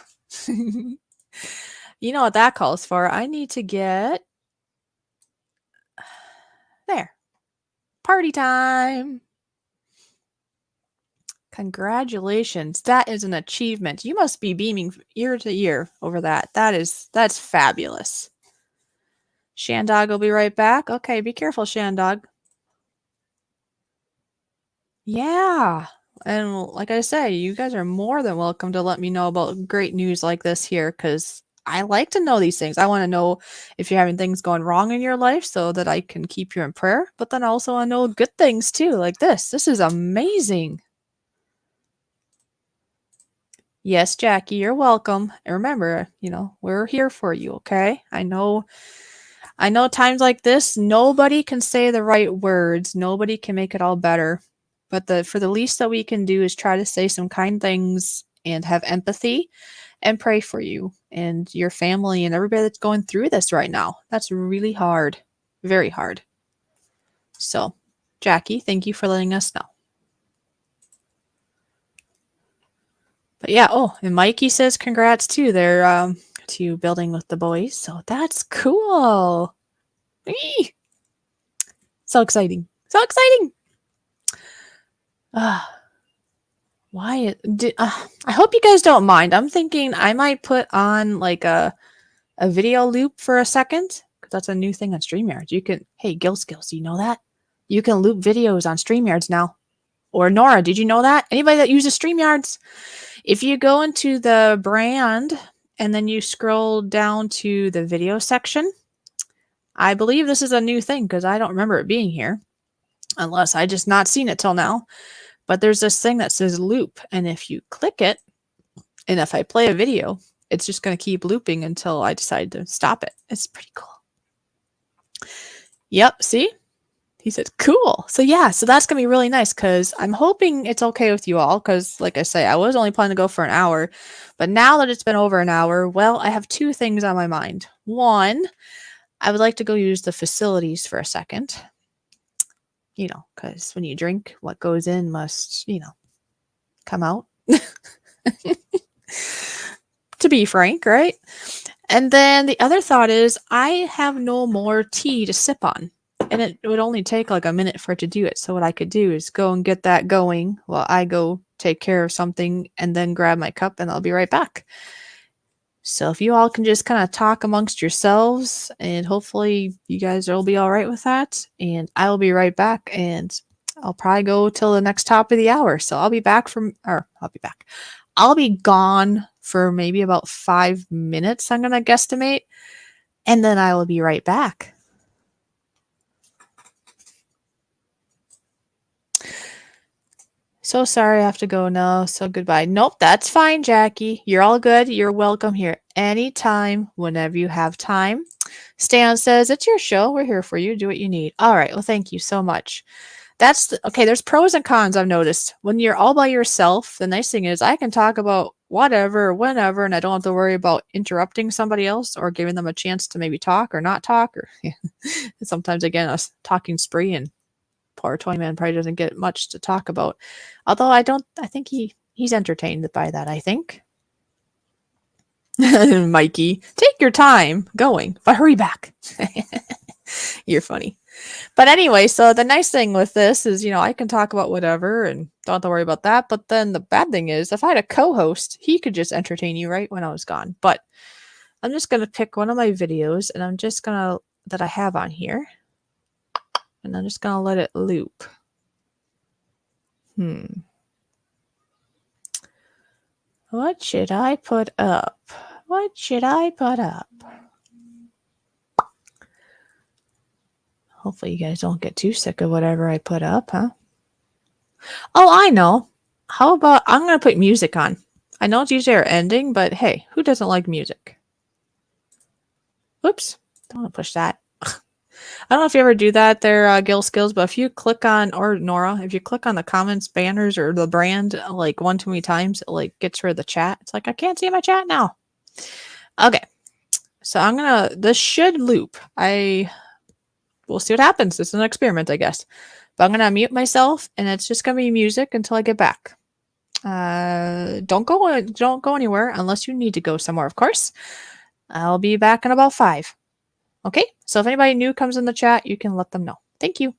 You know what that calls for? I need to get there. Party time. Congratulations. That is an achievement. You must be beaming ear to ear over that. That's fabulous. Shandog will be right back. Okay, be careful, Shandog. Yeah. And like I say, you guys are more than welcome to let me know about great news like this here because I like to know these things. I want to know if you're having things going wrong in your life so that I can keep you in prayer, but then also I know good things too, like this. This is amazing. Yes, Jackie, you're welcome. And remember, we're here for you, okay? I know times like this, nobody can say the right words. Nobody can make it all better. But for the least that we can do is try to say some kind things and have empathy and pray for you and your family and everybody that's going through this right now. That's really hard. Very hard. So, Jackie, thank you for letting us know. But yeah, and Mikey says congrats too. They're to Building with the Boys. So that's cool. Eee! So exciting. So exciting. Why? I hope you guys don't mind. I'm thinking I might put on like a video loop for a second because that's a new thing on StreamYards. You can, hey, Gil Skills, do you know that? You can loop videos on StreamYards now. Or Nora, did you know that? Anybody that uses StreamYards? If you go into the brand and then you scroll down to the video section, I believe this is a new thing because I don't remember it being here, unless I just not seen it till now. But there's this thing that says loop, and if you click it, and if I play a video, it's just going to keep looping until I decide to stop it. It's pretty cool. Yep, see? He said, cool. So yeah, so that's going to be really nice because I'm hoping it's okay with you all because, like I say, I was only planning to go for an hour. But now that it's been over an hour, well, I have two things on my mind. One, I would like to go use the facilities for a second. because when you drink, what goes in must, come out. To be frank, right? And then the other thought is I have no more tea to sip on. And it would only take like a minute for it to do it. So what I could do is go and get that going while I go take care of something and then grab my cup and I'll be right back. So if you all can just kind of talk amongst yourselves and hopefully you guys will be all right with that. And I'll be right back and I'll probably go till the next top of the hour. So I'll be back I'll be back. I'll be gone for maybe about 5 minutes, I'm going to guesstimate. And then I will be right back. So sorry I have to go now. So goodbye. Nope, that's fine, Jackie. You're all good. You're welcome here anytime, whenever you have time. Stan says, it's your show. We're here for you. Do what you need. All right. Well, thank you so much. Okay, there's pros and cons I've noticed. When you're all by yourself, the nice thing is I can talk about whatever, whenever, and I don't have to worry about interrupting somebody else or giving them a chance to maybe talk or not talk. Or sometimes, again, a talking spree and poor Toyman probably doesn't get much to talk about. Although I think he's entertained by that, I think. Mikey, take your time going, but hurry back. You're funny. But anyway, so the nice thing with this is, I can talk about whatever and don't have to worry about that. But then the bad thing is if I had a co-host, he could just entertain you right when I was gone. But I'm just going to pick one of my videos and I'm just going to, that I have on here. And I'm just going to let it loop. What should I put up? What should I put up? Hopefully you guys don't get too sick of whatever I put up, huh? Oh, I know. How about I'm going to put music on. I know it's usually our ending, but hey, who doesn't like music? Whoops. Don't want to push that. I don't know if you ever do that there, Gil Skills, but if you click on, or Nora, if you click on the comments, banners, or the brand like one too many times, it like gets rid of the chat. It's like, I can't see my chat now. Okay. So this should loop. We'll see what happens. It's an experiment, I guess. But I'm going to mute myself, and it's just going to be music until I get back. Don't go anywhere unless you need to go somewhere, of course. I'll be back in about 5. Okay? So if anybody new comes in the chat, you can let them know. Thank you.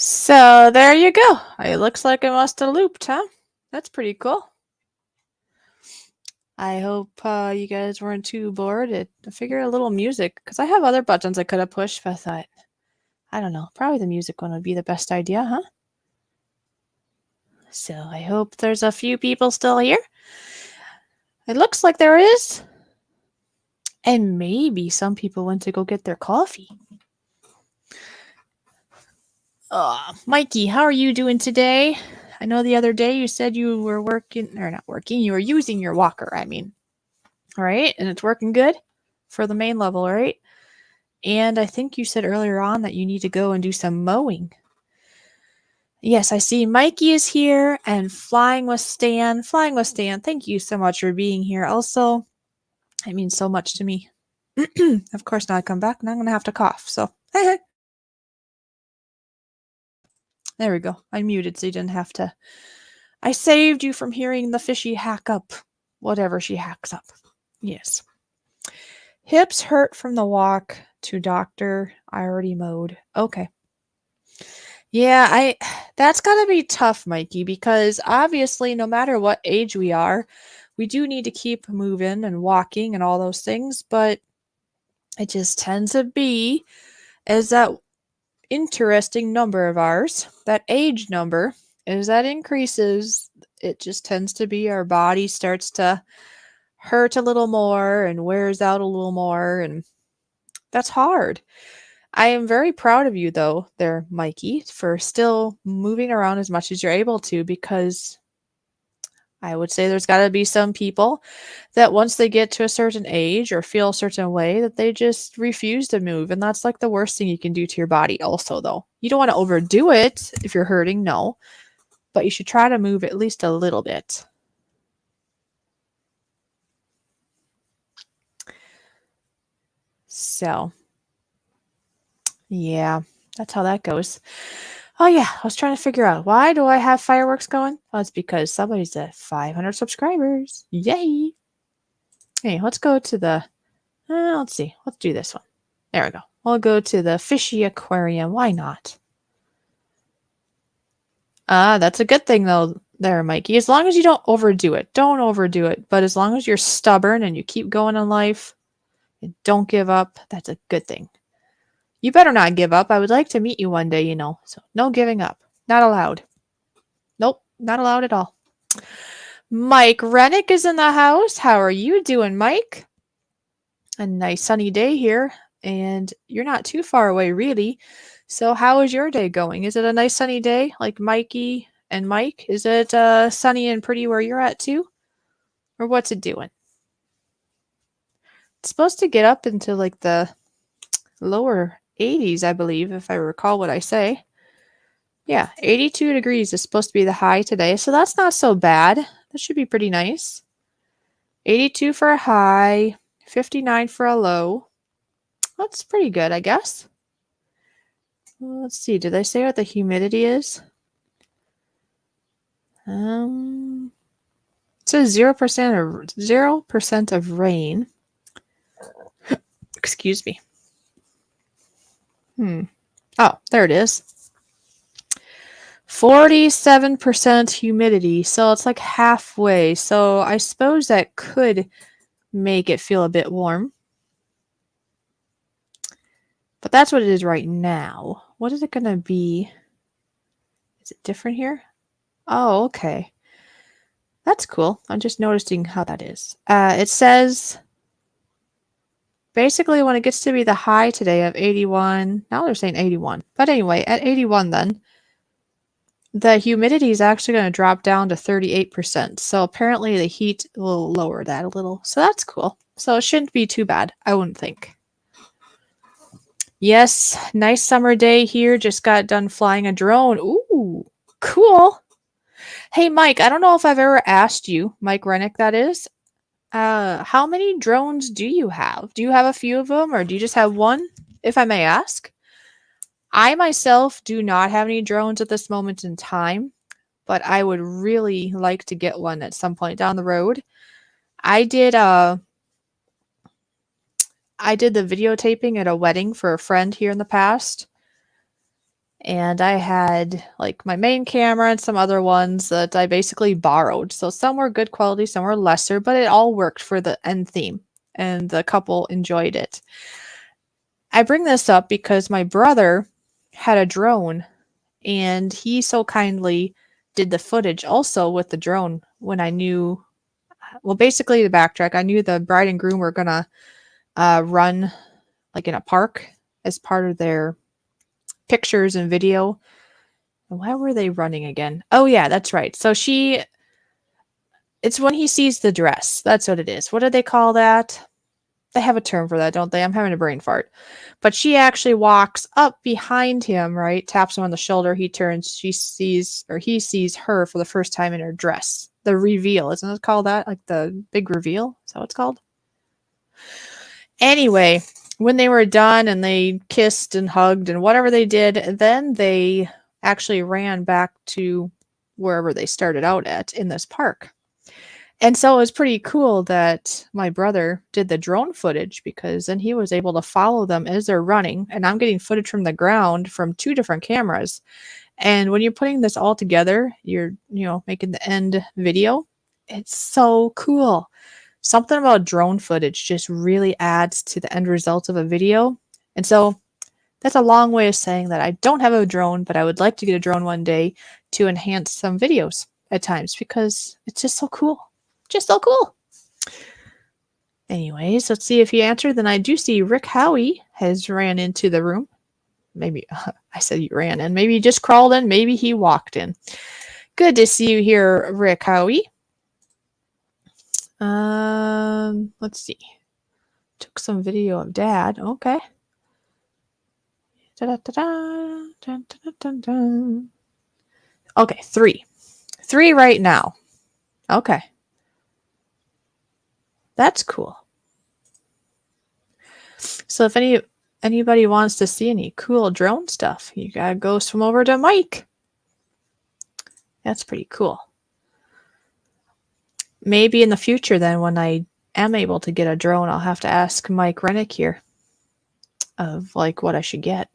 So there you go. It looks like it must have looped, huh? That's pretty cool. I hope you guys weren't too bored. I figured a little music, because I have other buttons I could have pushed, but I thought, I don't know, probably the music one would be the best idea, huh? So I hope there's a few people still here. It looks like there is. And maybe some people went to go get their coffee. Mikey, how are you doing today? I know the other day you said you were working, or not working, you were using your walker, I mean. All right, and it's working good for the main level, right? And I think you said earlier on that you need to go and do some mowing. Yes, I see Mikey is here and Flying with Stan. Flying with Stan, thank you so much for being here. Also, it means so much to me. Of course, now I come back and I'm going to have to cough. So, there we go. I muted so you didn't have to. I saved you from hearing the fishy hack up whatever she hacks up. Yes. Hips hurt from the walk to doctor. I already mowed. Okay. Yeah, that's got to be tough, Mikey, because obviously no matter what age we are, we do need to keep moving and walking and all those things, but it just tends to be as that interesting number of ours, that age number, as that increases, it just tends to be our body starts to hurt a little more and wears out a little more, and that's hard. I am very proud of you, though, there, Mikey, for still moving around as much as you're able to, because I would say there's got to be some people that once they get to a certain age or feel a certain way that they just refuse to move. And that's like the worst thing you can do to your body, also, though. You don't want to overdo it if you're hurting, no, but you should try to move at least a little bit. So, yeah, that's how that goes. Oh, yeah, I was trying to figure out, why do I have fireworks going? Well, it's because somebody's at 500 subscribers. Yay! Hey, let's go to the, let's see, let's do this one. There we go. We'll go to the Fishy Aquarium. Why not? That's a good thing, though, there, Mikey. As long as you don't overdo it. Don't overdo it. But as long as you're stubborn and you keep going in life and don't give up, that's a good thing. You better not give up. I would like to meet you one day, So no giving up. Not allowed. Nope, not allowed at all. Mike Rennick is in the house. How are you doing, Mike? A nice sunny day here, and you're not too far away, really. So how is your day going? Is it a nice sunny day like Mikey and Mike? Is it sunny and pretty where you're at too? Or what's it doing? It's supposed to get up into like the lower 80s, I believe, if I recall what I say. Yeah, 82 degrees is supposed to be the high today, so that's not so bad. That should be pretty nice. 82 for a high, 59 for a low. That's pretty good, I guess. Well, let's see. Did they say what the humidity is? It says 0% of rain. Excuse me. Oh, there it is. 47% humidity. So it's like halfway. So I suppose that could make it feel a bit warm. But that's what it is right now. What is it going to be? Is it different here? Oh, okay. That's cool. I'm just noticing how that is. It says basically when it gets to be the high today of 81, now they're saying 81. But anyway, at 81 then, the humidity is actually going to drop down to 38%. So apparently the heat will lower that a little. So that's cool. So it shouldn't be too bad, I wouldn't think. Yes, nice summer day here. Just got done flying a drone. Ooh, cool. Hey, Mike, I don't know if I've ever asked you, Mike Rennick, that is. How many drones do you have? Do you have a few of them, or do you just have one, if I may ask? I myself do not have any drones at this moment in time, but I would really like to get one at some point down the road. I did the videotaping at a wedding for a friend here in the past. And I had like my main camera and some other ones that I basically borrowed. So some were good quality, some were lesser, but it all worked for the end theme and the couple enjoyed it. I bring this up because my brother had a drone and he so kindly did the footage also with the drone when I knew, well, basically the backtrack, I knew the bride and groom were gonna run like in a park as part of their pictures and video. Why were they running again? Oh yeah, that's right. So it's when he sees the dress. That's what it is. What do they call that? They have a term for that, don't they? I'm having a brain fart. But she actually walks up behind him, right? Taps him on the shoulder. He turns. She sees, or he sees her for the first time in her dress. The reveal, isn't it called that? Like the big reveal? Is that what it's called? Anyway, when they were done and they kissed and hugged and whatever they did, then they actually ran back to wherever they started out at in this park. And so it was pretty cool that my brother did the drone footage because then he was able to follow them as they're running. And I'm getting footage from the ground from two different cameras. And when you're putting this all together, you're, making the end video. It's so cool. Something about drone footage just really adds to the end result of a video. And so that's a long way of saying that I don't have a drone, but I would like to get a drone one day to enhance some videos at times because it's just so cool. Just so cool. Anyways, let's see if he answered. Then I do see Rick Howie has ran into the room. Maybe I said he ran in. Maybe he just crawled in. Maybe he walked in. Good to see you here, Rick Howie. Let's see. Took some video of Dad. Okay. Okay, 3. 3 right now. Okay. That's cool. So if anybody wants to see any cool drone stuff, you gotta go swim over to Mike. That's pretty cool. Maybe in the future then when I am able to get a drone, I'll have to ask Mike Rennick here of like what I should get.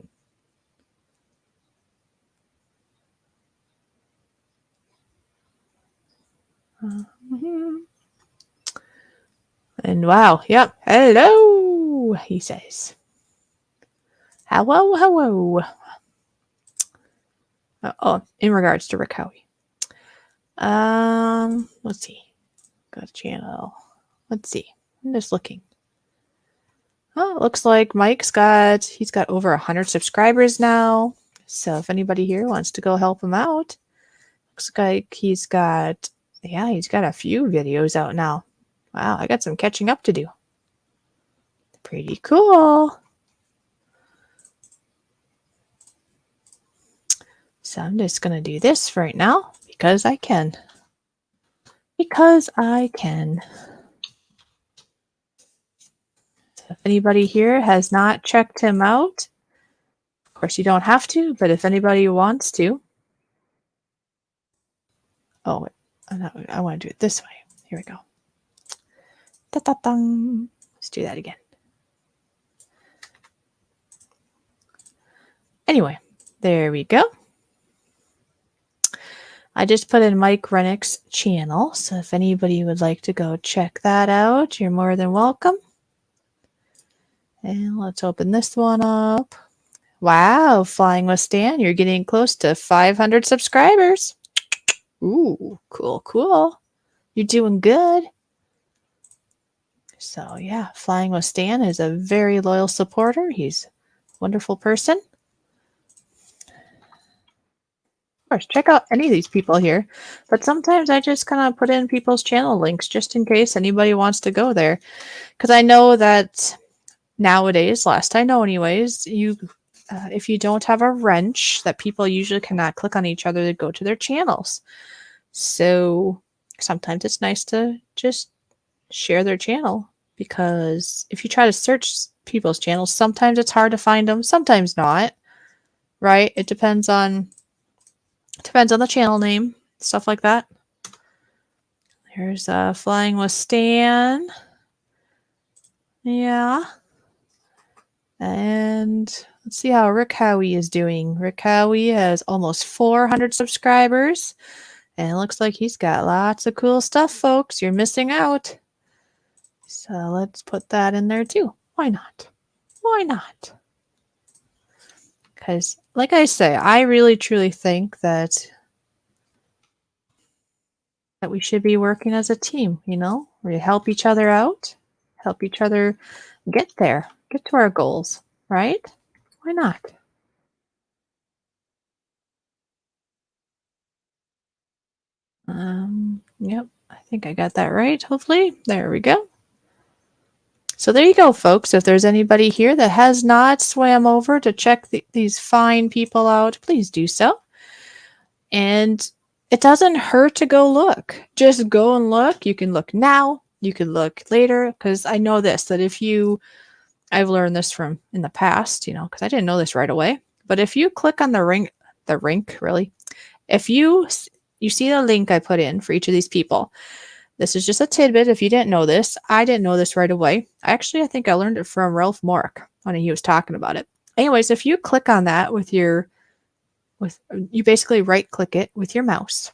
And wow, yep, hello, he says. Hello. Oh, in regards to Rick Howie. Let's see. Got a channel. Let's see. I'm just looking. Oh, it looks like he's got over 100 subscribers now. So if anybody here wants to go help him out, looks like he's got a few videos out now. Wow, I got some catching up to do. Pretty cool. So I'm just going to do this for right now because I can. So if anybody here has not checked him out, of course you don't have to, but if anybody wants to. Oh, wait. I want to do it this way. Here we go. Ta-ta-dang. Let's do that again. Anyway, there we go. I just put in Mike Rennick's channel, so if anybody would like to go check that out, you're more than welcome. And let's open this one up. Wow, Flying with Stan, you're getting close to 500 subscribers. Ooh, cool. You're doing good. So yeah, Flying with Stan is a very loyal supporter. He's a wonderful person. Of course, check out any of these people here. But sometimes I just kind of put in people's channel links just in case anybody wants to go there. Because I know that nowadays, last I know anyways, if you don't have a wrench, that people usually cannot click on each other to go to their channels. So sometimes it's nice to just share their channel. Because if you try to search people's channels, sometimes it's hard to find them, sometimes not. Right? It depends on the channel name, stuff like that. There's Flying with Stan. Yeah. And let's see how Rick Howie is doing. Rick Howie has almost 400 subscribers. And it looks like he's got lots of cool stuff, folks. You're missing out. So let's put that in there too. Why not? Why not? Because, like I say, I really truly think that we should be working as a team, We help each other out, help each other get there, get to our goals, right? Why not? Yep, I think I got that right, hopefully. There we go. So there you go, folks. If there's anybody here that has not swam over to check these fine people out, please do so. And it doesn't hurt to go look. Just go and look. You can look now. You can look later. Because I know this, that I've learned this from in the past, because I didn't know this right away. But if you click on the rink, really, if you see the link I put in for each of these people, this is just a tidbit. If you didn't know this, I didn't know this right away. Actually, I think I learned it from Ralph Mork when he was talking about it. Anyways, if you click on that you basically right click it with your mouse,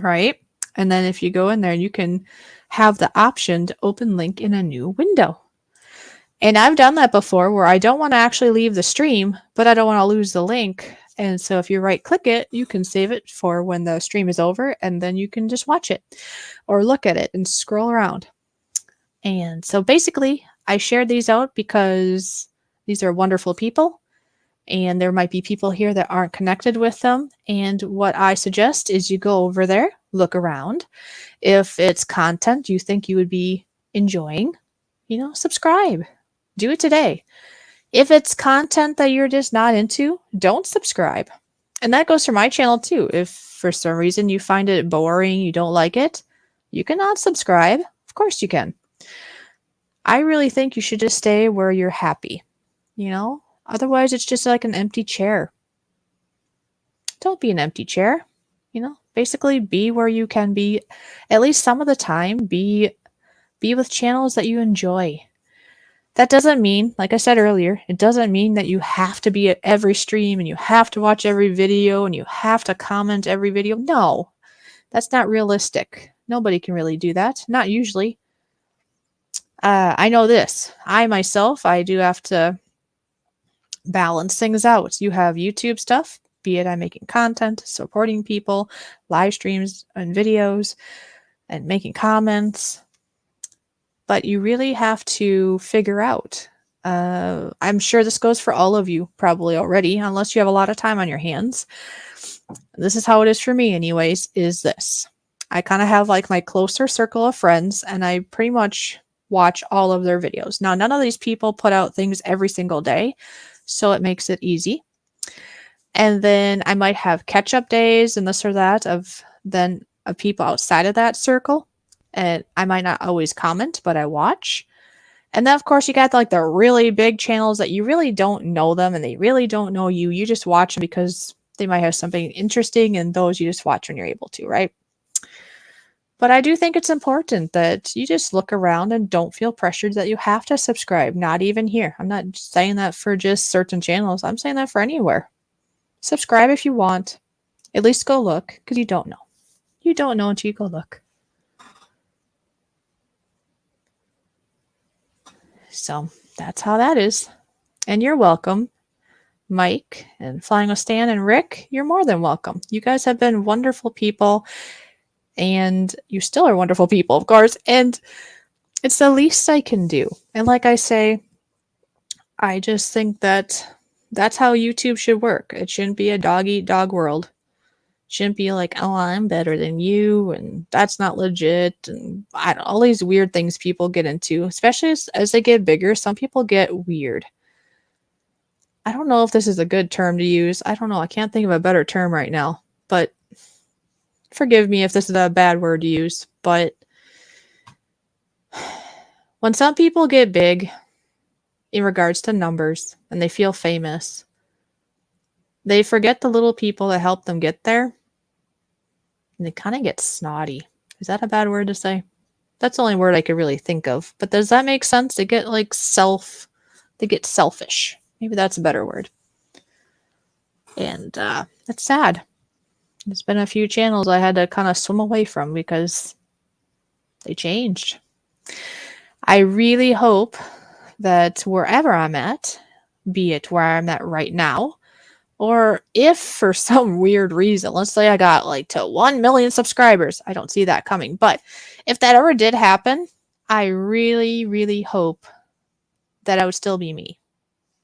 right? And then if you go in there, you can have the option to open link in a new window. And I've done that before where I don't want to actually leave the stream, but I don't want to lose the link. And so if you right click it, you can save it for when the stream is over, and then you can just watch it or look at it and scroll around. And so basically, I shared these out because these are wonderful people, and there might be people here that aren't connected with them. And what I suggest is you go over there, look around. If it's content you think you would be enjoying, subscribe. Do it today. If it's content that you're just not into, don't subscribe. And that goes for my channel too. If for some reason you find it boring, you don't like it, you can unsubscribe. Of course you can. I really think you should just stay where you're happy, Otherwise, it's just like an empty chair. Don't be an empty chair, Basically, be where you can be, at least some of the time. Be with channels that you enjoy. That doesn't mean, like I said earlier, it doesn't mean that you have to be at every stream and you have to watch every video and you have to comment every video. No, that's not realistic. Nobody can really do that. Not usually. I know this. I do have to balance things out. You have YouTube stuff, be it I'm making content, supporting people, live streams and videos, and making comments. But you really have to figure out. I'm sure this goes for all of you probably already, unless you have a lot of time on your hands. This is how it is for me anyways, is this. I kind of have like my closer circle of friends, and I pretty much watch all of their videos. Now, none of these people put out things every single day, so it makes it easy. And then I might have catch-up days and this or that of people outside of that circle. And I might not always comment, but I watch. And then, of course, you got like the really big channels that you really don't know them and they really don't know you. You just watch them because they might have something interesting, and those you just watch when you're able to, right? But I do think it's important that you just look around and don't feel pressured that you have to subscribe. Not even here. I'm not saying that for just certain channels. I'm saying that for anywhere. Subscribe if you want. At least go look, because you don't know. You don't know until you go look. So that's how that is. And you're welcome. Mike and Flying with Stan and Rick, you're more than welcome. You guys have been wonderful people, and you still are wonderful people, of course, and it's the least I can do. And like I say, I just think that that's how YouTube should work. It shouldn't be a dog-eat-dog world. It shouldn't be like, oh, I'm better than you, and that's not legit, and I don't know, all these weird things people get into, especially as they get bigger. Some people get weird. I don't know if this is a good term to use. I don't know. I can't think of a better term right now, but forgive me if this is a bad word to use. But when some people get big in regards to numbers and they feel famous, they forget the little people that helped them get there, and they kind of get snotty. Is that a bad word to say? That's the only word I could really think of. But does that make sense? They get like They get selfish. Maybe that's a better word. And it's sad. There's been a few channels I had to kind of swim away from because they changed. I really hope that wherever I'm at, be it where I'm at right now, or if for some weird reason, let's say I got like to 1 million subscribers, I don't see that coming. But if that ever did happen, I really, really hope that I would still be me.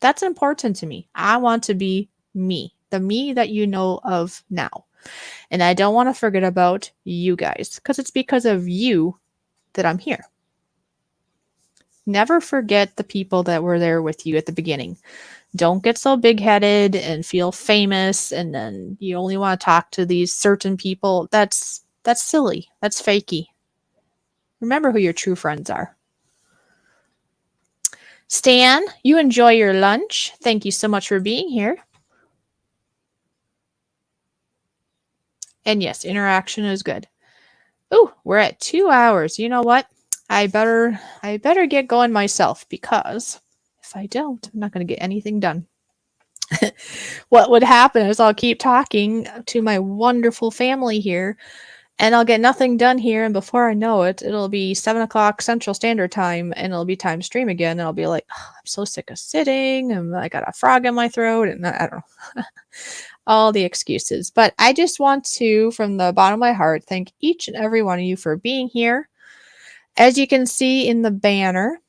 That's important to me. I want to be me, the me that you know of now. And I don't want to forget about you guys because it's because of you that I'm here. Never forget the people that were there with you at the beginning. Don't get so big headed and feel famous and then you only want to talk to these certain people. That's silly. That's fakey. Remember who your true friends are. Stan, you enjoy your lunch. Thank you so much for being here. And yes, interaction is good. Ooh, we're at 2 hours. You know what? I better get going myself because if I don't, I'm not going to get anything done. What would happen is I'll keep talking to my wonderful family here and I'll get nothing done here. And before I know it, it'll be 7 o'clock Central Standard Time and it'll be time stream again. And I'll be like, oh, I'm so sick of sitting and I got a frog in my throat. And I don't know. All the excuses. But I just want to, from the bottom of my heart, thank each and every one of you for being here. As you can see in the banner,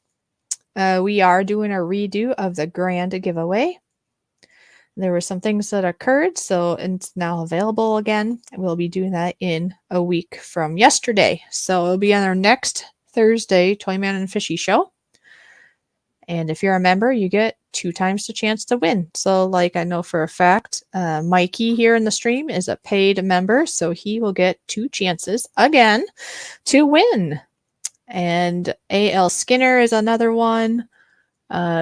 we are doing a redo of the grand giveaway. There were some things that occurred, so it's now available again. We'll be doing that in a week from yesterday. So it'll be on our next Thursday Toyman and Fishy show. And if you're a member, you get 2 times the chance to win. So like I know for a fact, Mikey here in the stream is a paid member, so he will get 2 chances again to win. And A.L. Skinner is another one.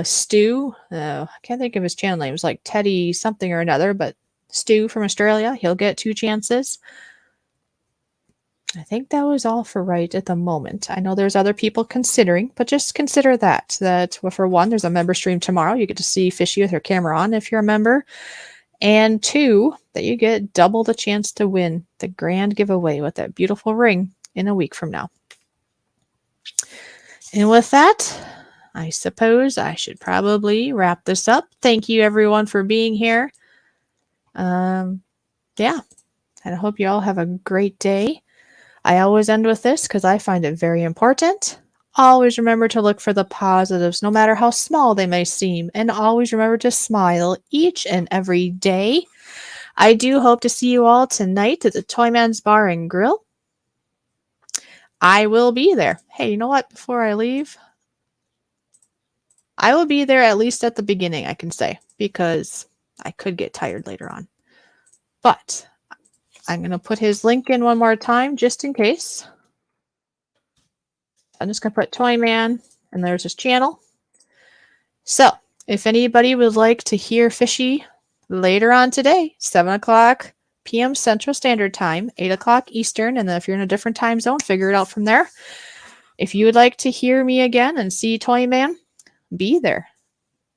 Stu, I can't think of his channel name. It's like Teddy something or another, but Stu from Australia, he'll get 2 chances. I think that was all for right at the moment. I know there's other people considering, but just consider that well, for one, there's a member stream tomorrow. You get to see Fishy with her camera on if you're a member. And 2, that you get double the chance to win the grand giveaway with that beautiful ring in a week from now. And with that, I suppose I should probably wrap this up. Thank you everyone for being here. Yeah, and I hope you all have a great day. I always end with this because I find it very important. Always remember to look for the positives, no matter how small they may seem. And always remember to smile each and every day. I do hope to see you all tonight at the Toyman's Bar and Grill. I will be there. Hey, you know what? Before I leave, I will be there at least at the beginning, I can say, because I could get tired later on. But I'm going to put his link in one more time just in case. I'm just going to put Toyman, and there's his channel. So, if anybody would like to hear Fishy later on today, 7 o'clock p.m. Central Standard Time, 8 o'clock Eastern, and then if you're in a different time zone, figure it out from there. If you would like to hear me again and see Toyman, be there.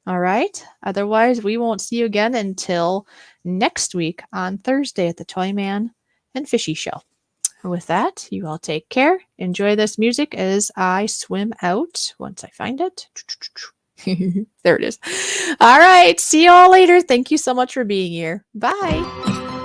All right? Otherwise, we won't see you again until next week on Thursday at the Toyman and Fishy show. With that, you all take care. Enjoy this music as I swim out once I find it. There it is. All right. See you all later. Thank you so much for being here. Bye.